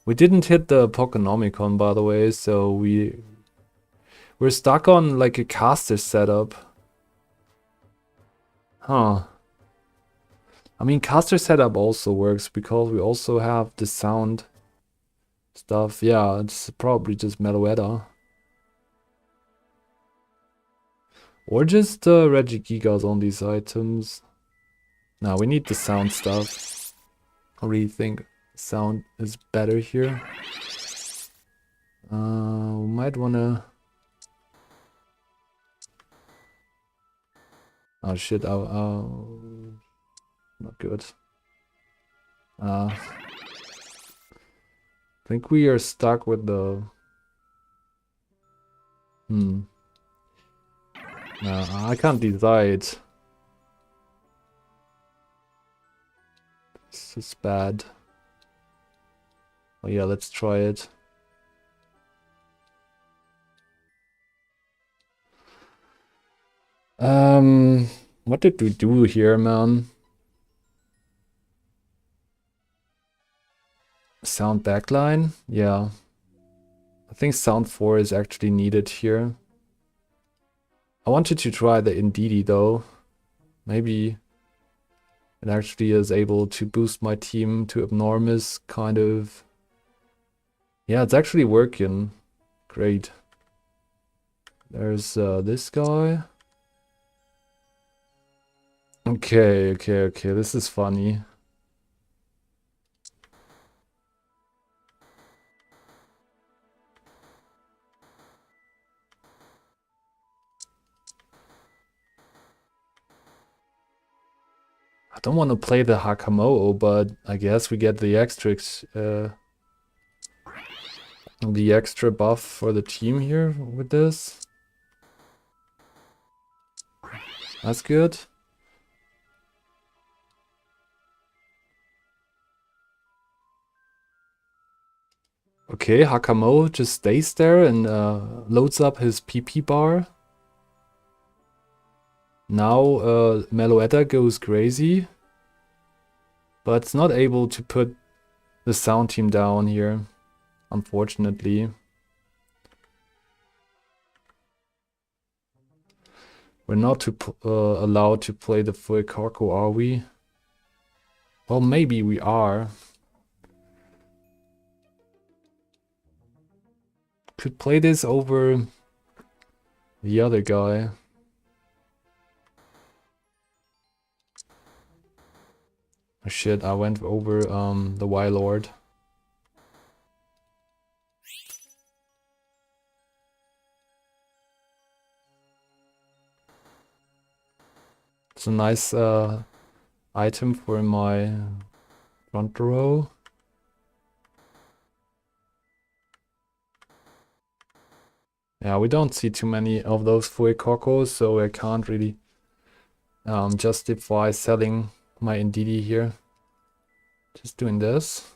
We didn't hit the Pokenomicon, by the way, so we're stuck on like a caster setup. Huh. I mean, caster setup also works because we also have the sound stuff. Yeah, it's probably just Meloetta. Or just Regigigas on these items. Now we need the sound stuff. I really think sound is better here. We might wanna Oh shit, not good. I think we are stuck with the... No, I can't decide. This is bad. Oh yeah, let's try it. What did we do here, man? Sound backline? Yeah. I think sound 4 is actually needed here. I wanted to try the Indeedee though. Maybe it actually is able to boost my team to abnormous kind of... Yeah, it's actually working. Great. There's this guy. Okay, this is funny. I don't want to play the Hakamo'o, but I guess we get the extra buff for the team here with this. That's good. Okay, Hakamo just stays there and loads up his PP bar. Now Meloetta goes crazy, but it's not able to put the sound team down here, unfortunately. We're not allowed to play the Fuecoco, are we? Well, maybe we are. Could play this over the other guy. Oh shit, I went over the Wylord. It's a nice item for my front row. Yeah, we don't see too many of those Fuecocos, so I can't really justify selling my Indeedee here. Just doing this.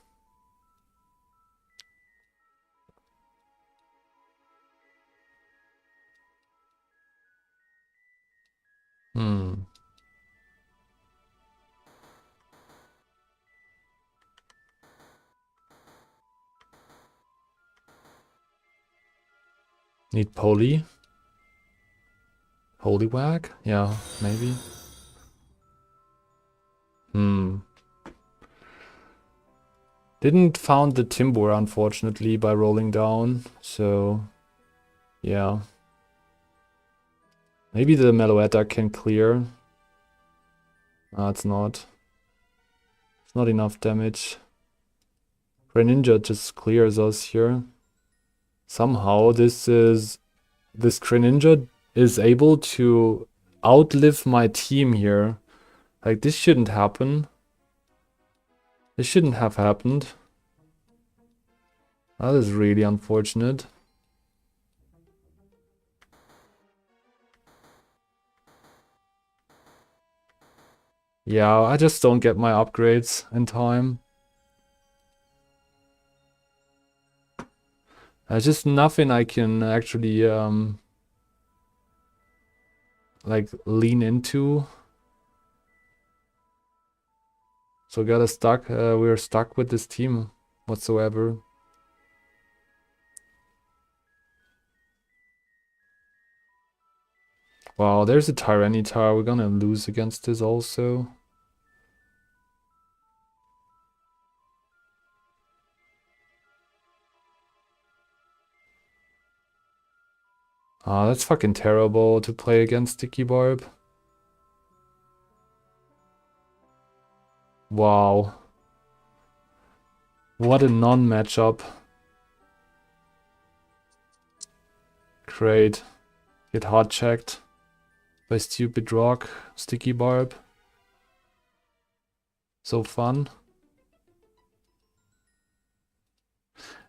Need Poly? Poliwag? Yeah, maybe. Didn't found the Timbur, unfortunately, by rolling down, so yeah. Maybe the Meloetta can clear. It's not. It's not enough damage. Greninja just clears us here. Somehow this Greninja is able to outlive my team here. Like, this shouldn't happen. This shouldn't have happened. That is really unfortunate. Yeah, I just don't get my upgrades in time. There's just nothing I can actually like lean into. So we're stuck with this team whatsoever. Wow, there's a Tyranitar. We're gonna lose against this also. That's fucking terrible to play against Sticky Barb. Wow. What a non-matchup. Great. Get hard checked. by Stupid Rock, Sticky Barb. So fun.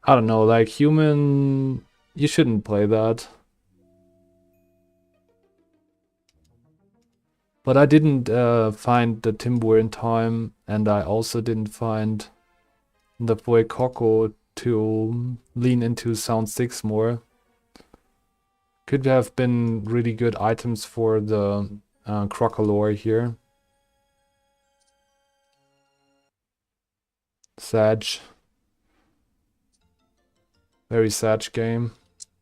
I don't know, like human, you shouldn't play that. But I didn't find the Timber in time, and I also didn't find the Fuecoco to lean into Sound 6 more. Could have been really good items for the Crocolore here. Sag. Very Sag game.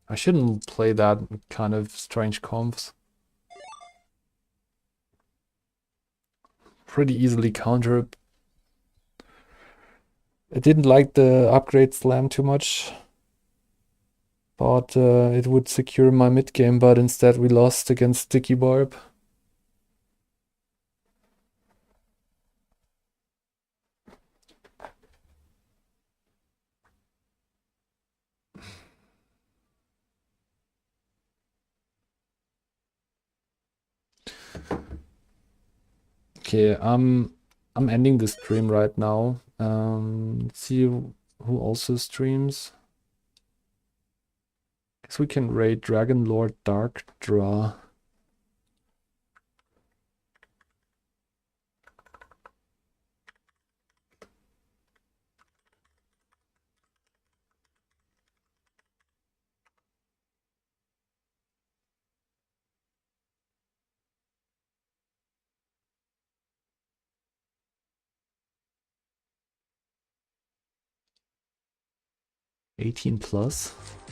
I shouldn't play that kind of strange comps. Pretty easily counter. I didn't like the upgrade slam too much. Thought it would secure my mid game, but instead we lost against Sticky Barb. Okay, I'm ending the stream right now. Let's see who also streams. Guess we can raid Dragon Lord Dark Draw. +18.